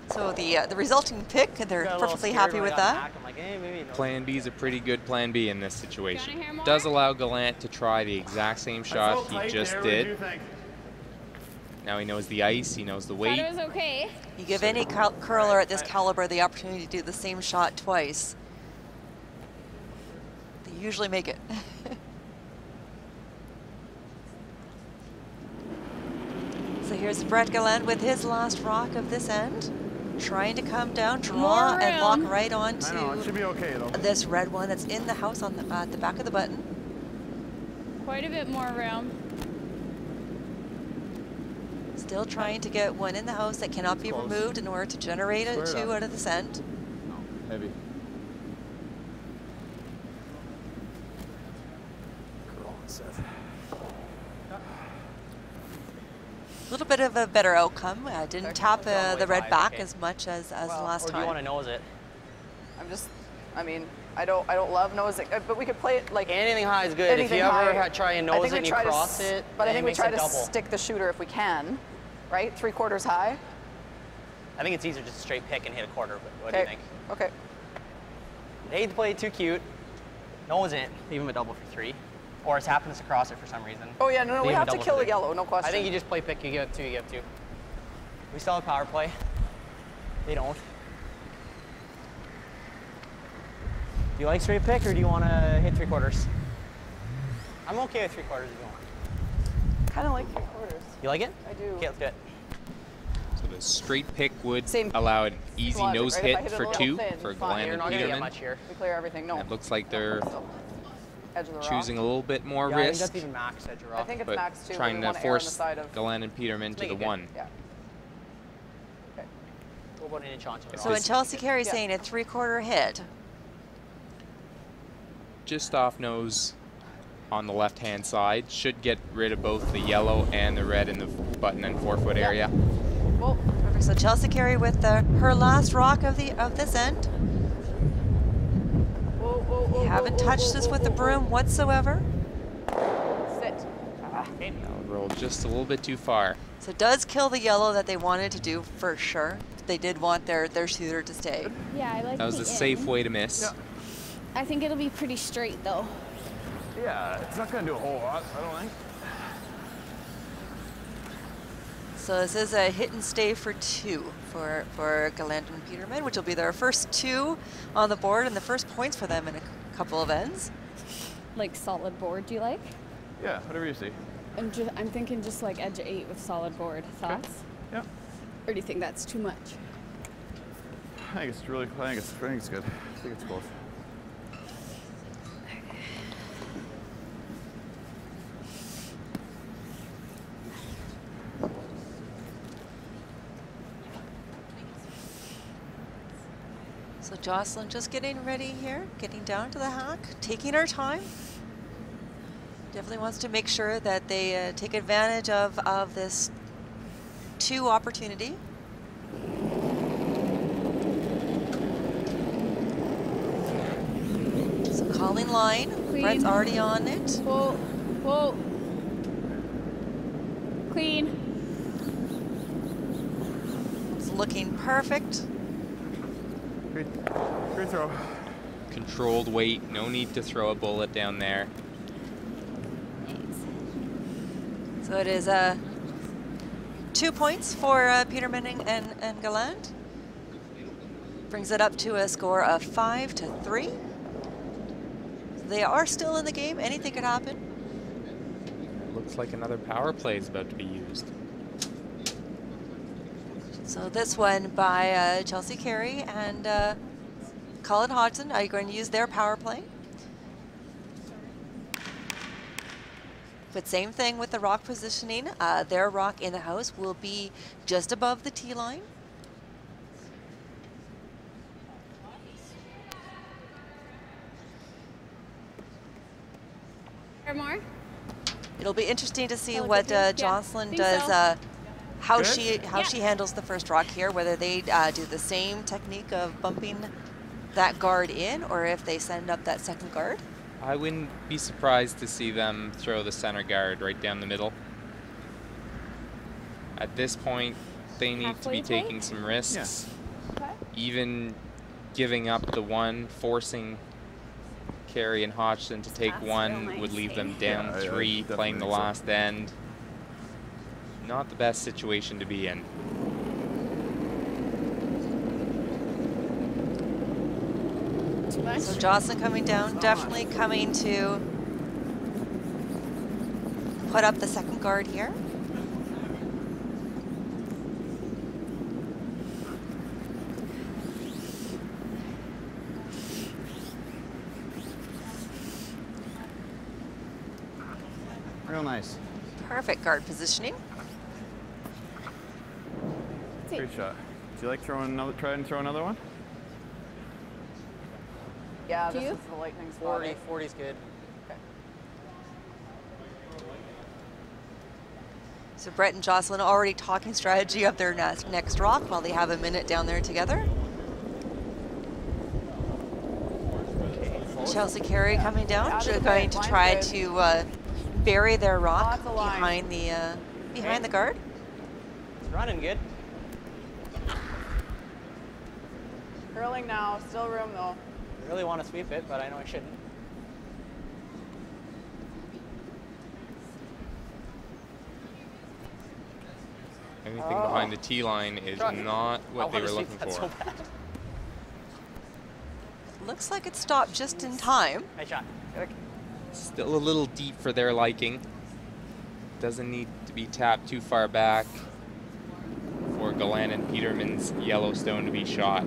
So the resulting pick, they're perfectly happy with that. I'm like, hey, maybe no. Plan B is a pretty good plan B in this situation. Wanna hear more? Does allow Gallant to try the exact same shot he just did. Now he knows the ice, he knows the Thought weight. it was okay. You give any curler at this caliber the opportunity to do the same shot twice. They usually make it. So here's Brett Gallant with his last rock of this end. trying to come down, draw, and lock right onto I know, it should be okay though. this red one that's in the house on the, at the back of the button. Quite a bit more room. Still trying to get one in the house that cannot be removed in order to generate a 2 out of the scent. No, heavy. A little bit of a better outcome. Didn't tap the red back as much as the last or do time. you want to nose it? I'm just, I mean, I don't love nosing, but we could play it like anything high is good. If you ever try and nose it and you cross it, but I think we try to double. stick the shooter if we can, right? 3/4 high. I think it's easier just to straight pick and hit a quarter. But what do you think? Okay. I hate to play it too cute. Nose it, leave him a double for 3. Or it's happened to cross it for some reason. Oh yeah, no, we have to kill the yellow, no question. I think you just play pick, you get 2, you get 2. We still have power play. They don't. Do you like straight pick or do you want to hit 3/4? I'm okay with 3/4 if you want. Kind of like 3/4. You like it? I do. Okay, let's do it. So the straight pick would allow an easy logic, nose right? If I hit hit it for a little 2 thin, for fine. Gallant You're and not gonna get Peterman. much here. We clear everything. No. It looks like they're Edge of the rock. choosing a little bit more Yeah, I think risk. that's even max edge of rock. I think it's but max 2. trying we to want to err on the force side of. Gallant and Peterman to the 1. Yeah. Okay. What about an inch onto the So rock? when Chelsea Carey's saying a 3/4 hit. Just off nose on the left-hand side. Should get rid of both the yellow and the red in the button and forefoot area. Well, perfect. So Chelsea Carey with her last rock of this end. You haven't touched this with the broom whatsoever. Sit. Now roll just a little bit too far. So it does kill the yellow that they wanted to do for sure. They did want their shooter to stay. Yeah, I like That was the a safe in. way to miss. Yeah. I think it'll be pretty straight though. Yeah, it's not going to do a whole lot, I don't think. So this is a hit and stay for 2 for Gallant and Peterman, which will be their first 2 on the board and the first points for them in a couple of ends. Like solid board, do you like? Yeah, whatever you see. I'm thinking just like edge of 8 with solid board. Thoughts? Yeah. Or do you think that's too much? I think it's really, I think it's good. I think it's close. So Jocelyn just getting ready here, getting down to the hack, taking her time. Definitely wants to make sure that they take advantage of this 2 opportunity. So calling line, Clean. Brett's already on it. Whoa, whoa. Clean. It's looking perfect. Great throw. Controlled weight, no need to throw a bullet down there. So it is 2 points for Peterman and Gallant. Brings it up to a score of 5-3. They are still in the game. Anything could happen. Looks like another power play is about to be used. So this one by Chelsea Carey and Colin Hodgson. Are you going to use their power play? But same thing with the rock positioning. Their rock in the house will be just above the tee line. More? It'll be interesting to see Oh, what yeah, Jocelyn think does, so. how Good? she handles the first rock here, whether they do the same technique of bumping that guard in, or if they send up that second guard. I wouldn't be surprised to see them throw the center guard right down the middle. At this point, they need to be Halfway plate? taking some risks. Okay. Even giving up the 1, forcing Carey and Hodgson to take That's 1 real would nice, leave eh? them down Yeah, I 3, definitely playing the think so. last end. Not the best situation to be in. Too much? So Jocelyn coming down, definitely coming to put up the second guard here. Real nice. Perfect guard positioning. Great shot. Do you like throwing another? Try and throw another one. Yeah, Do this you? is the lightning spot. 40 is good. So Brett and Jocelyn already talking strategy of their next rock while they have a minute down there together. Chelsea Carey coming down, going to try to bury their rock behind the guard. It's running good. Curling now, still room though. I really want to sweep it, but I know I shouldn't. Anything behind the tee line is not what they were looking for. So bad. Looks like it stopped just in time. Nice shot. Still a little deep for their liking. Doesn't need to be tapped too far back for Gallant and Peterman's Yellowstone to be shot.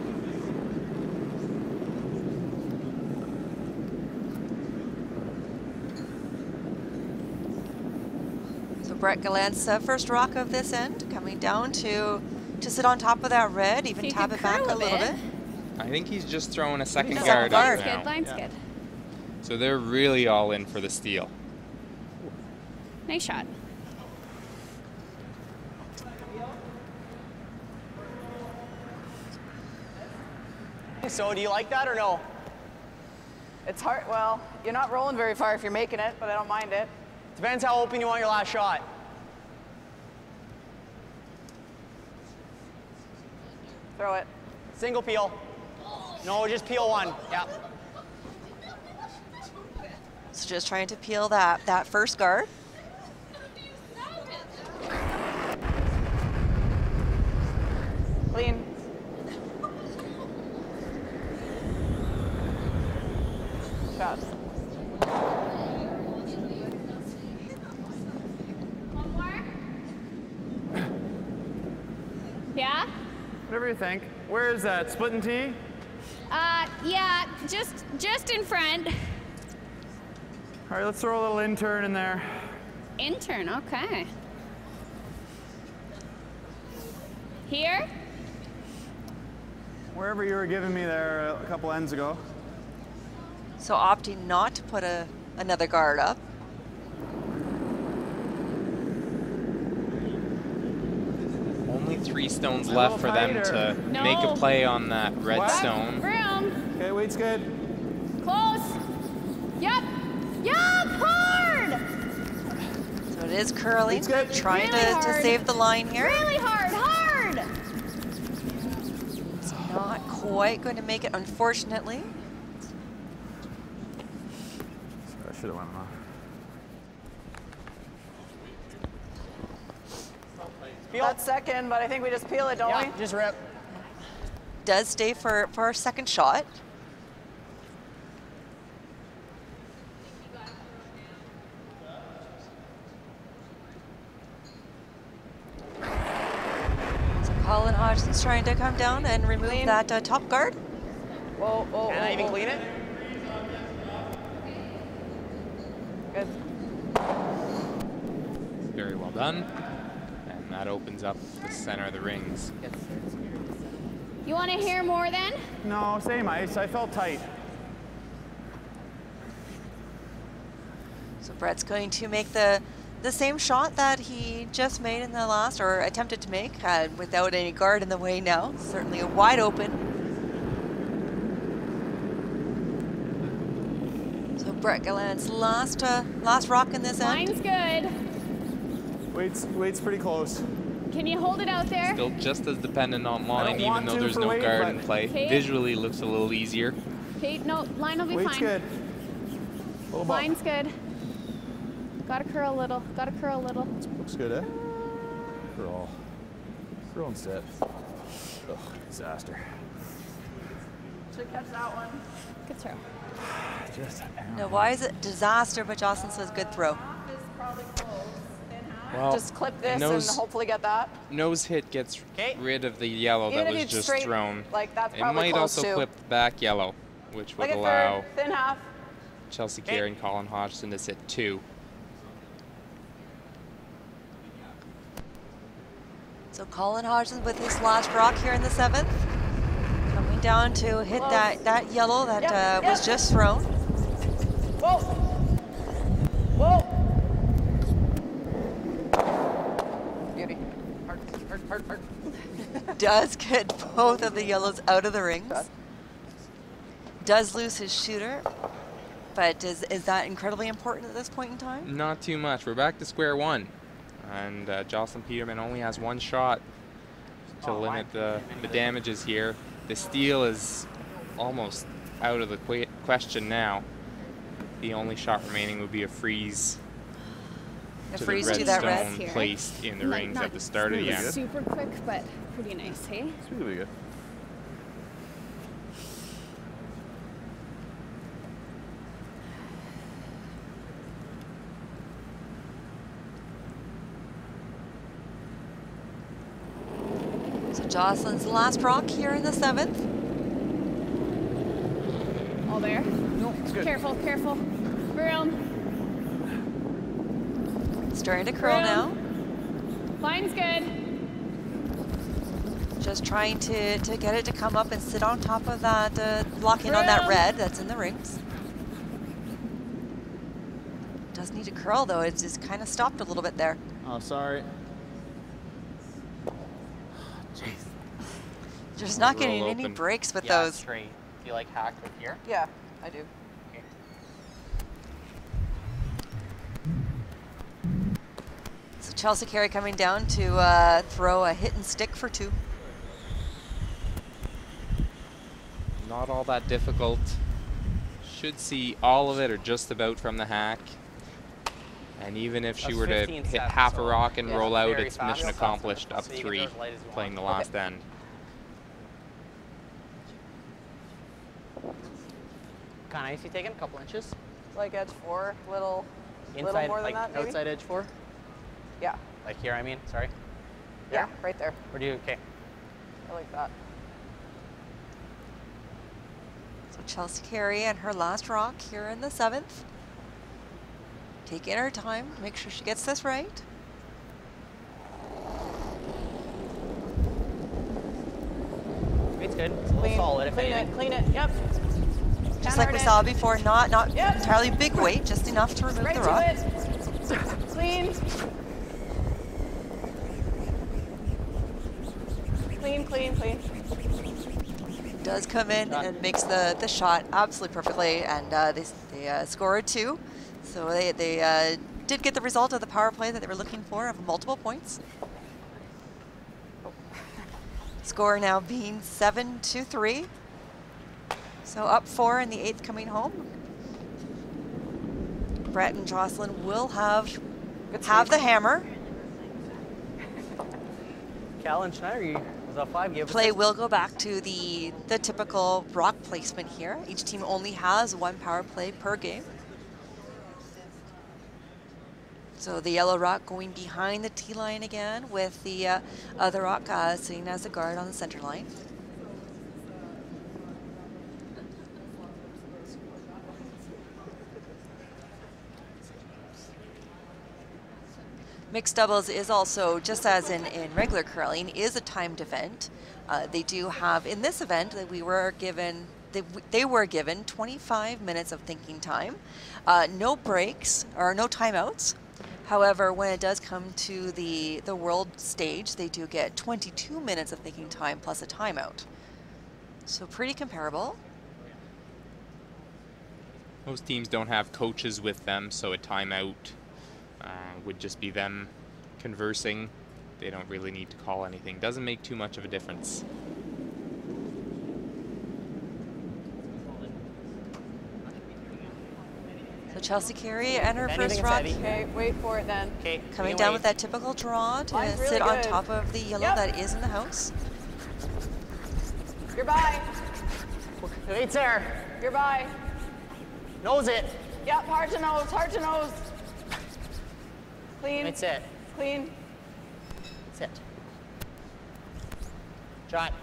So Brett Gallant's first rock of this end, coming down to sit on top of that red, even You tap could it back curl a little bit. I think he's just throwing a second Second guard guard. up Line's now. good, line's good. So they're really all in for the steal. Nice shot. So do you like that or no? It's hard. Well, you're not rolling very far if you're making it, but I don't mind it. Depends how open you want your last shot. Throw it. Single peel. No, just peel one. Yeah. So just trying to peel that first guard. Clean. Shot. One more. Yeah? Whatever you think. Where is that? Split and tee? Yeah, just in front. All right, let's throw a little intern in there. Intern, okay. Here? Wherever you were giving me there a couple ends ago. So opting not to put another guard up. Only 3 stones left for them to make a play on that red stone. Room. Okay, weight's good. Close. Yup. Yup. Hard. So it is curling, It's good. trying Really to hard. save the line here. Really hard. Hard. It's not quite going to make it, unfortunately. I should have went off. That's second, but I think we just peel it, don't we? Just rip. Does stay for our second shot. So Colin Hodgson's trying to come down and remove that top guard. Whoa, whoa, Can I even clean it? Good. Very well done. And that opens up the center of the rings. You want to hear more then? No, same ice. I felt tight. So Brett's going to make the same shot that he just made in the last, or attempted to make, without any guard in the way now. Certainly a wide open. So Brett Gallant's last rock in this end. Line's good. Weight's pretty close. Can you hold it out there? Still just as dependent on line, even want though to there's for no weight, guard but- in play. Okay. Visually looks a little easier. Okay, no, line will be Weight's fine. good. A little bump. Line's good. Gotta curl a little. Gotta curl a little. Looks good, eh? Curl. Curl instead. Ugh, disaster. Should catch that one. Good throw. Just Now, why is it disaster, but Jocelyn says good throw? Well, Just clip this nose- and hopefully get that. Nose hit gets rid of the yellow Even that if was it's just straight, thrown. like, that's It probably might close also too. clip the back yellow, which would Like a allow third, thin half. Chelsea Carey and Colin Hodgson to sit 2. So Colin Hodgson with his last rock here in the 7th. Coming down to hit that yellow that was just thrown. Whoa! Whoa! Beauty. Hard. Does get both of the yellows out of the rings. Does lose his shooter. But is that incredibly important at this point in time? Not too much. We're back to square one. And Jocelyn Peterman only has one shot to limit the damages here. The steal is almost out of the question now. The only shot remaining would be a freeze. To that red stone placed in the rings at the start of the end. Super quick, but pretty nice, hey? It's really good. So Jocelyn's last rock here in the 7th. All there? No, it's good. Careful, careful. Broom. Starting to curl now. Line's good. Just trying to get it to come up and sit on top of that, lock in on that red that's in the rings. Does need to curl though, it's just kind of stopped a little bit there. Oh, sorry. Jeez. Just not getting any breaks with those. Straight. Do you like hacked with here? Yeah, I do. Okay. So Chelsea Carey coming down to throw a hit and stick for 2. Not all that difficult. Should see all of it or just about from the hack. And even if she were to hit half a rock and roll out, it's mission accomplished up 3, playing the last end. Kind of icy taken, a couple inches. Like edge 4, little more than like that, maybe? outside edge 4? Yeah. Like here, I mean, sorry. Yeah, right there. Or do you, okay. I like that. So Chelsea Carey and her last rock here in the 7th. Taking her time, make sure she gets this right. It's good. It's a little solid, if anything. Clean it, yep. Just like we saw before, not entirely big weight, just enough to remove the rock. Clean. Clean. Does come in and makes the shot absolutely perfectly, and they scored 2. So they did get the result of the power play that they were looking for of multiple points. Score now being 7-3. So up 4 in the 8th coming home. Brett and Jocelyn will have the hammer. Cal and Schneider, was that 5? Play will go back to the typical rock placement here. Each team only has 1 power play per game. So the yellow rock going behind the tee line again, with the other rock sitting as a guard on the center line. Mixed doubles is also, just as in regular curling, is a timed event. They do have, in this event, that we were given, they were given 25 minutes of thinking time, no breaks or no timeouts. However, when it does come to the world stage, they do get 22 minutes of thinking time plus a timeout. So pretty comparable. Most teams don't have coaches with them, so a timeout would just be them conversing. They don't really need to call anything. Doesn't make too much of a difference. So Chelsea Carey and her first rock. Okay, wait for it then. Okay. Coming down with that typical draw to sit on top of the yellow that is in the house. You're by. Wait's there. You're by. Nose it. Yep, hard to nose, hard to nose. Clean. That's it. Clean. That's it. Shot.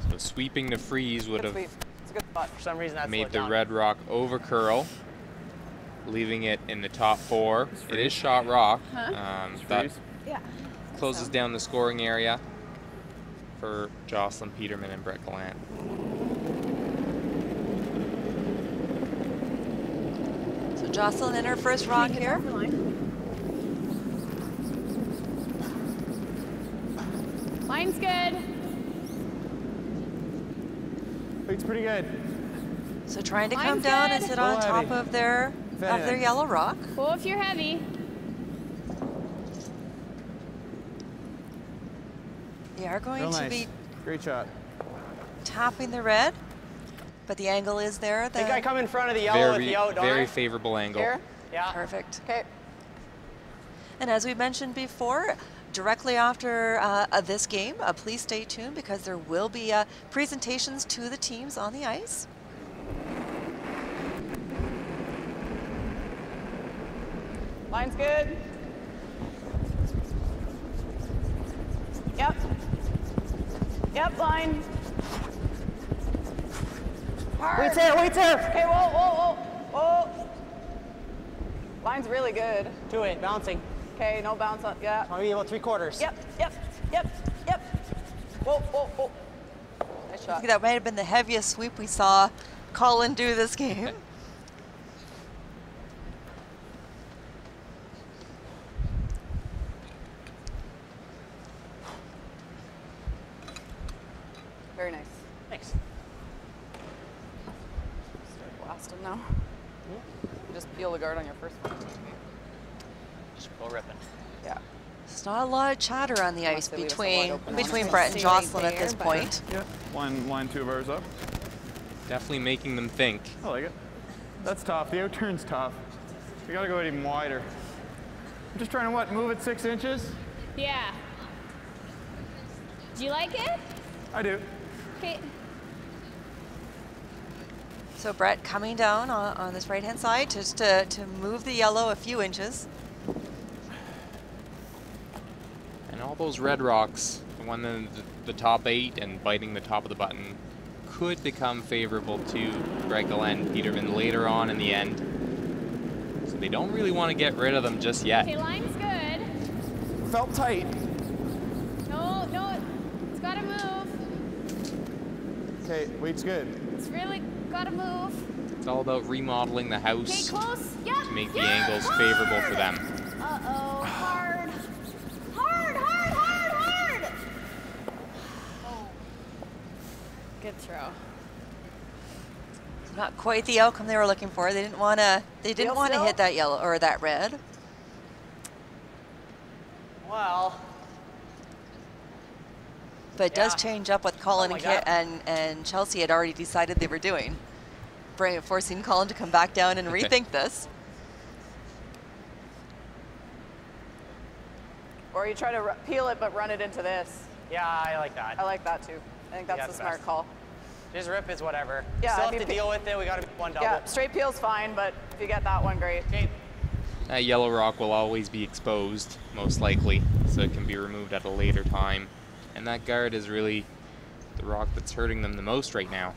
So sweeping the freeze would have It's a good spot. For some reason, that's made the red rock over curl, leaving it in the top 4. It is shot rock. Huh? That Yeah. closes down the scoring area for Jocelyn Peterman and Brett Gallant. So Jocelyn in her first rock here. Line's good. It's pretty good. So trying to come Line's down good. and sit on top heavy. of their yellow rock. Cool if you're heavy. They are going Real to nice. be Great shot. tapping the red, but the angle is there. I think I come in front of the yellow with the out, don't very I? favorable angle. Here? Yeah. Perfect. Okay. And as we mentioned before, directly after this game, please stay tuned because there will be presentations to the teams on the ice. Line's good. Yep. Yep, line. Hard. Wait's there, wait's there. Okay, whoa, whoa, whoa, whoa. Line's really good. 2-8, bouncing. Okay, no bounce on, yeah. Maybe about 3/4. Yep, yep, yep, yep. Whoa, whoa, whoa. Nice I shot. think that might have been the heaviest sweep we saw Colin do this game. Very nice. Thanks. Start blasting now. Just peel the guard on your first one. Just go ripping. Yeah. There's not a lot of chatter on the Unless ice they leave us a wide open between one. Brett and See right Jocelyn at this there, but- point. Yeah. Line 2 of ours up. Definitely making them think. I like it. That's tough. The out turn's tough. We gotta go even wider. I'm just trying to what? Move it 6 inches? Yeah. Do you like it? I do. Okay. So Brett coming down on this right-hand side just to move the yellow a few inches. And all those red rocks, the one in the top 8 and biting the top of the button, could become favorable to Brett Gallant and Peterman later on in the end. So they don't really want to get rid of them just yet. Okay, line's good. Felt tight. No, no, it's gotta move. Okay, weight's good. It's really gotta move. It's all about remodeling the Okay, house close. Yep. to make the yep. angles favorable for them. Uh-oh, hard. Hard, hard, hard, hard. Oh. Good throw. Not quite the outcome they were looking for. They didn't want to. They didn't Feel want to still? hit that yellow or that red. Well, But it does Yeah. change up what Colin Something and, like and Chelsea had already decided they were doing, forcing Colin to come back down and rethink this. Or you try to peel it but run it into this. yeah, I like that. I like that too. I think that's Yeah, the it's smart best. call. Just rip is whatever. Yeah, Still if have you to deal with it. We got to one double. Yeah, straight peel's fine, but if you get that one, great. Okay. That yellow rock will always be exposed, most likely, so it can be removed at a later time. And that guard is really the rock that's hurting them the most right now.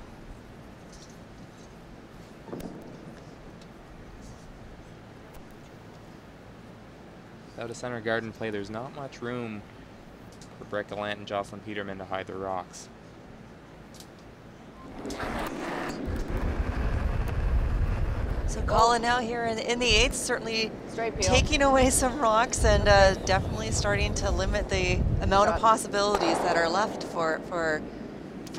Without a center guard in play, there's not much room for Brett Gallant and Jocelyn Peterman to hide their rocks. So Colin now here in the 8th, certainly Straight peel. taking away some rocks and definitely starting to limit the amount of possibilities that are left for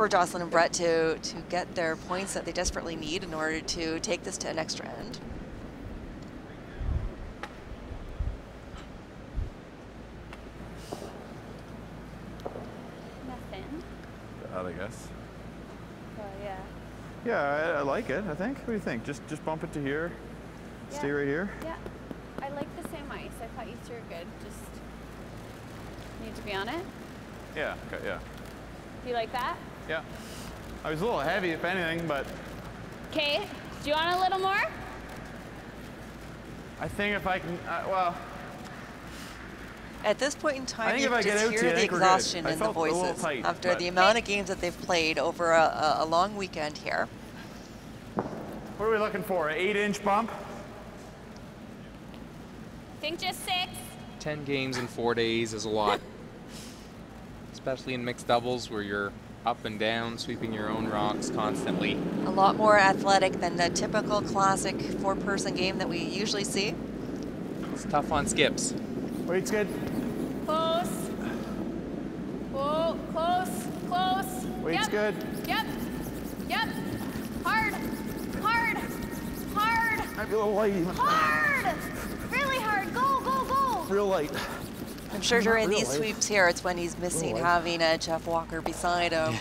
Jocelyn and Brett to get their points that they desperately need in order to take this to an extra end. Nothing. I guess. Oh, yeah. Yeah, I like it, I think. What do you think? Just bump it to here. Stay Yeah. right here. Yeah. I like the same ice. I thought you threw good. Just need to be on it. Yeah, okay, yeah. Do you like that? Yeah. I was a little heavy, if anything, but Okay. Do you want a little more? I think if I can, well, At this point in I time, think you if I get just out to hear you, I the think we're good. exhaustion I in the felt a little voices tight, after but- the amount of games that they've played over a long weekend here. what are we looking for? An 8-inch bump? I think just 6. 10 games in 4 days is a lot. especially in mixed doubles where you're up and down, sweeping your own rocks constantly. A lot more athletic than the typical classic 4-person game that we usually see. It's tough on skips. Weight's good. Close. Whoa, close, close. Weight's good. Yep. Yep. Hard. Hard. Hard. Might be a little light even. Hard. Really hard. Go, go, go. Real light. I'm sure during these really. sweeps here, it's when he's missing having Jeff Walker beside him.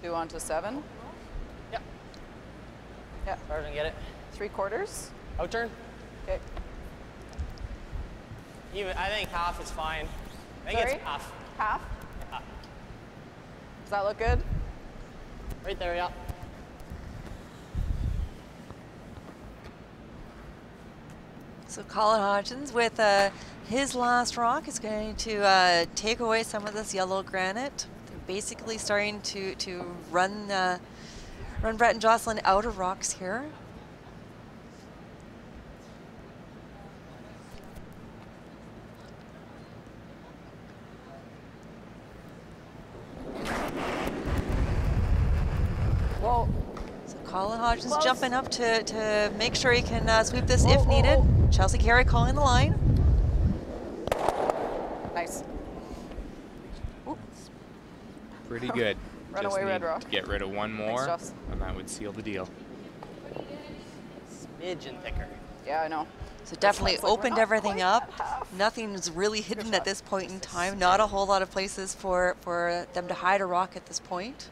2 on to 7. Yep. Yep. Sergeant, get it. 3/4. Out turn. Okay. Even, I think half is fine. I think Sorry? it's half. Half? Yeah. Does that look good? Right there, yeah. So Colin Hodgson with his last rock is going to take away some of this yellow granite. They're basically starting to run Brett and Jocelyn out of rocks here. Whoa. So Colin Hodgson's jumping up to make sure he can sweep this if needed. Chelsea Carey calling the line. Nice. Pretty good. Run Just away, need Red Rock. to get rid of one more, Joss. and that would seal the deal. Smidgen thicker. Yeah, I know. So definitely It's like we're opened not everything quite up. at half. Nothing's really hidden at this point in time. Not a whole lot of places for them to hide a rock at this point.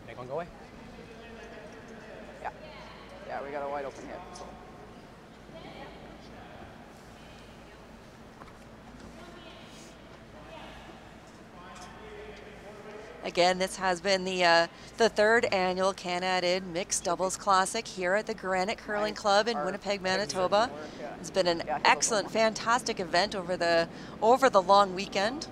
Make one go away. Yeah. Yeah, we got a wide open hit. Again, this has been the 3rd annual Canad Inns Mixed Doubles Classic here at the Granite Curling Club in Winnipeg, Manitoba. It's been an excellent, fantastic event over the long weekend.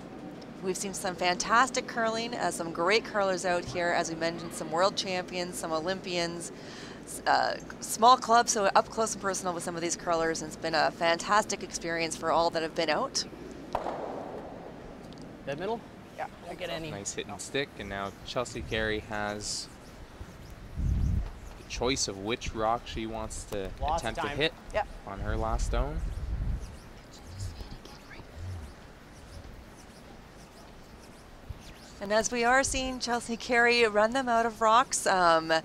We've seen some fantastic curling, some great curlers out here, as we mentioned, some world champions, some Olympians, small club, so up close and personal with some of these curlers, and it's been a fantastic experience for all that have been out. Dead middle? Yeah. Don't get any. Nice hit and stick, and now Chelsea Carey has the choice of which rock she wants to Lots of attempt to time. hit Yep. on her last stone. And as we are seeing Chelsea Carey run them out of rocks, I mean,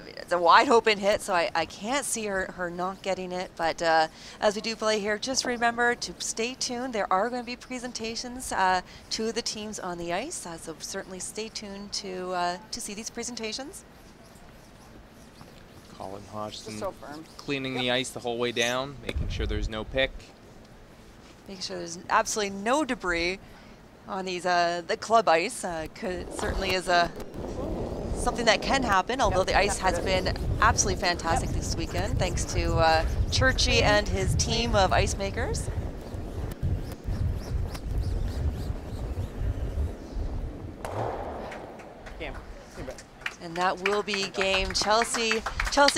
it's a wide open hit, so I can't see her not getting it. But as we do play here, just remember to stay tuned. There are going to be presentations to the teams on the ice, so certainly stay tuned to see these presentations. Colin Hodgson So firm. cleaning the ice the whole way down, making sure there's no pick. Make sure there's absolutely no debris on these the club ice. Certainly is something that can happen, although the ice has been absolutely fantastic this weekend, thanks to Churchy and his team of ice makers. Game. And that will be game. Chelsea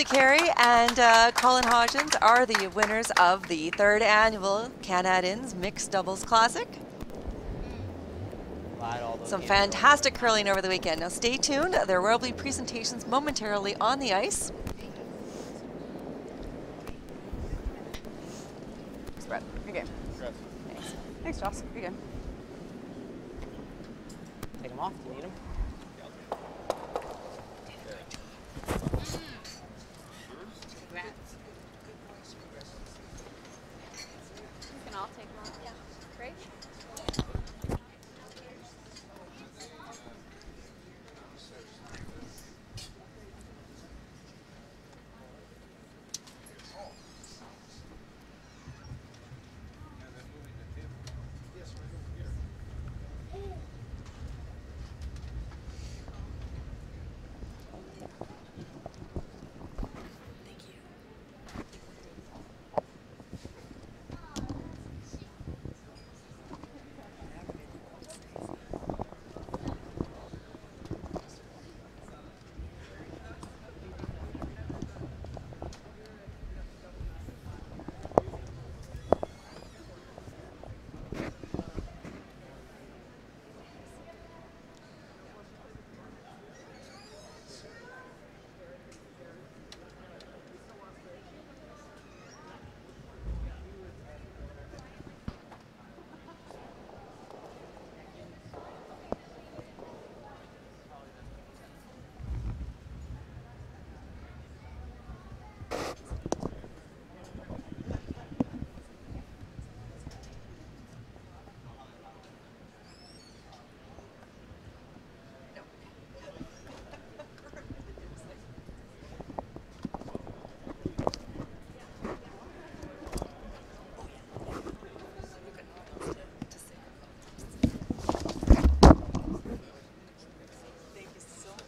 Carey and Colin Hodgson are the winners of the 3rd annual Canad Inns Mixed Doubles Classic. Some fantastic curling over the weekend. Now stay tuned. There will be presentations momentarily on the ice. Thanks, Brett. Good game. Thanks. Thanks, Joss. Good game. Take them off. Do you need them? You can all take them off. Yeah. Great.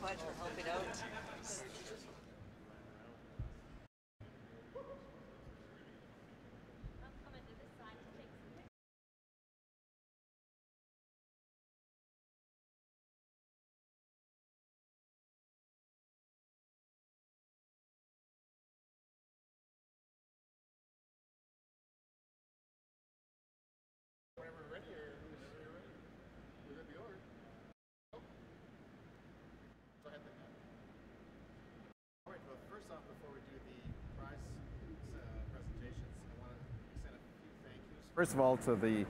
much for helping out. First off, before we do the prize presentations, I want to extend a few thank yous. First of all, to the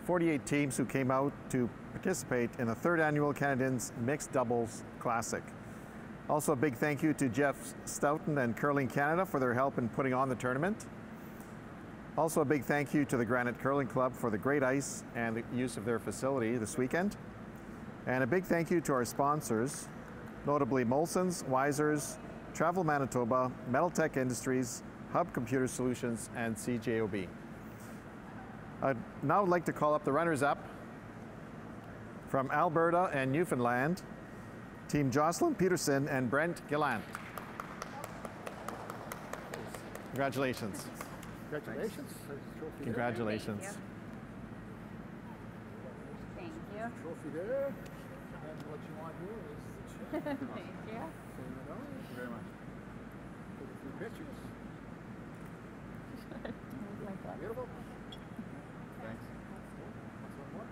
48 teams who came out to participate in the 3rd annual Canad Inns Mixed Doubles Classic. Also a big thank you to Jeff Stoughton and Curling Canada for their help in putting on the tournament. Also a big thank you to the Granite Curling Club for the great ice and the use of their facility this weekend. And a big thank you to our sponsors, notably Molson's, Weiser's, Travel Manitoba, Metal Tech Industries, Hub Computer Solutions, and CJOB. I'd now like to call up the runners-up from Alberta and Newfoundland, Team Jocelyn Peterson and Brent Gallant. Congratulations. Congratulations. Congratulations. Thank you. Trophy there. And what you want here is the check. Thank you. Thank you very much. Take a few pictures. Beautiful. Thanks. One more.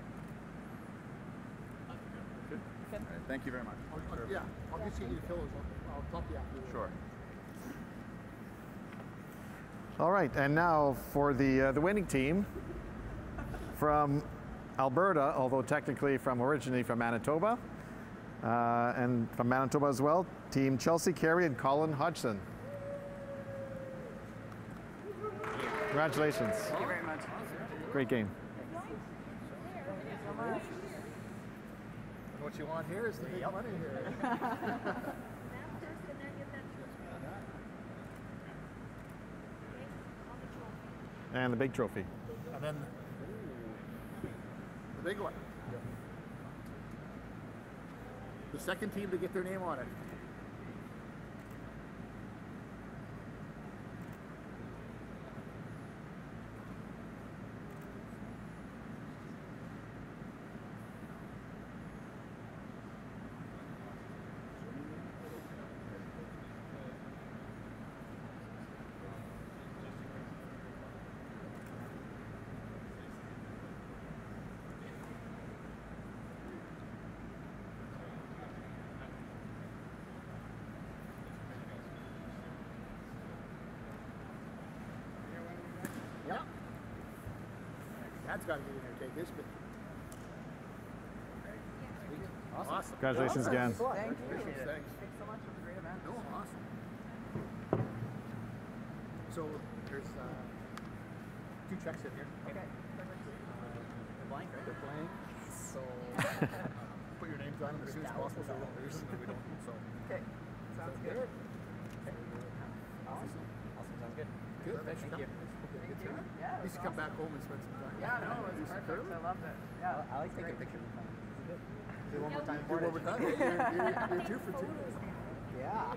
Good. Good. All right, thank you very much. Yeah, I'll get you the pillows. I'll talk you after. Sure. All right, and now for the winning team from Alberta, although technically originally from Manitoba, and from Manitoba as well, Team Chelsea Carey and Colin Hodgson. Congratulations. Thank you very much. Great game. Thank you so much. And what you want here is the big money here. And the big trophy. And then the big one. The second team to get their name on it. Yeah. Dad's got to get in there and take this picture. Awesome. Congratulations again. Thank you. Thanks. Thanks so much. It was a great event. No, awesome. So there's 2 checks in here. Okay. They're blank, right? They're blank. So put your names on them as soon as possible so we don't lose them. We don't. So. Okay. Sounds good. Okay. Awesome. Awesome. Sounds good. Good. Thank you. Yeah, You should come back home and spend some time. Yeah, no, it was perfect. I loved it. Yeah, I like taking pictures with them. Do one more time. Do one more time. You're 2 for 2. Yeah.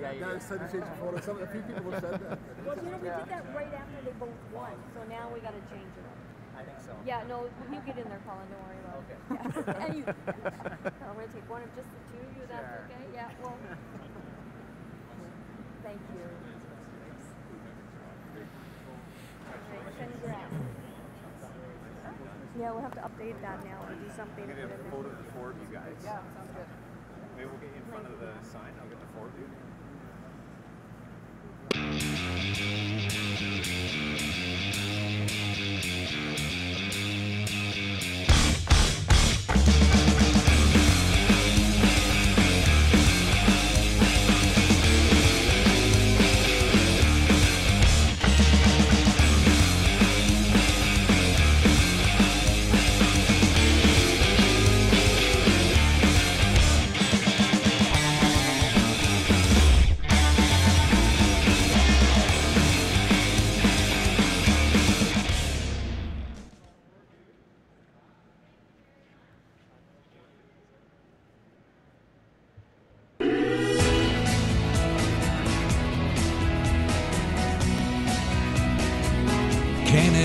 Yeah, you Guys said to change the photo. A few people have said that. Well, we did that right after they both won, so now we got to change it up. I think so. Yeah, no, you get in there, Colin. Don't worry about it. Okay. Yeah. And you. I'm going to take one of just the 2 of you. That's Sure. okay. Yeah. Well. Thank you. Congrats. Yeah, we'll have to update that now or do something. Maybe a photo of the 4 of you guys. Yeah, sounds good. Maybe we'll get you in front of the sign. I'll get the 4 of you.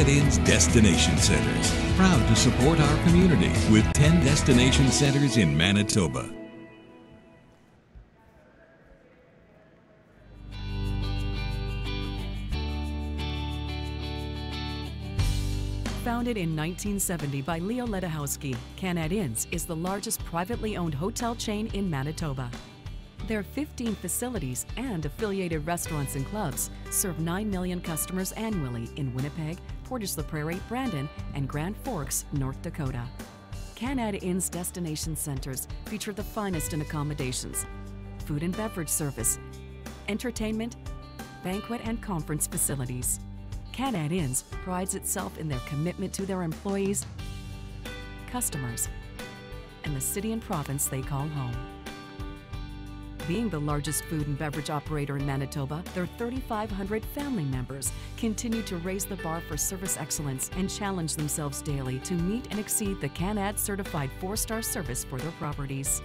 Canad Inns Destination Centers, proud to support our community with 10 destination centers in Manitoba. Founded in 1970 by Leo Ledahowski, Canad Inns is the largest privately owned hotel chain in Manitoba. Their 15 facilities and affiliated restaurants and clubs serve 9 million customers annually in Winnipeg, Portage-la-Prairie, Brandon, and Grand Forks, North Dakota. Canad Inns Destination Centers feature the finest in accommodations, food and beverage service, entertainment, banquet and conference facilities. Canad Inns prides itself in their commitment to their employees, customers, and the city and province they call home. Being the largest food and beverage operator in Manitoba, their 3,500 family members continue to raise the bar for service excellence and challenge themselves daily to meet and exceed the Canad certified 4-star service for their properties.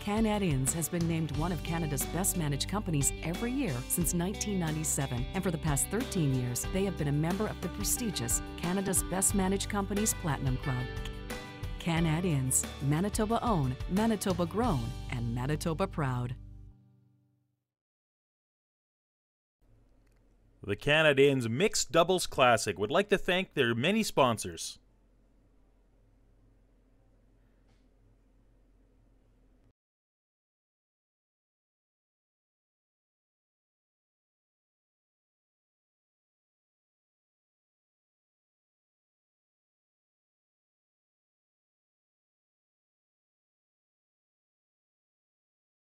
Canad Inns has been named one of Canada's best managed companies every year since 1997, and for the past 13 years, they have been a member of the prestigious Canada's Best Managed Companies Platinum Club. Canad Inns, Manitoba owned, Manitoba grown, and Manitoba proud. The Canad Inns Mixed Doubles Classic would like to thank their many sponsors.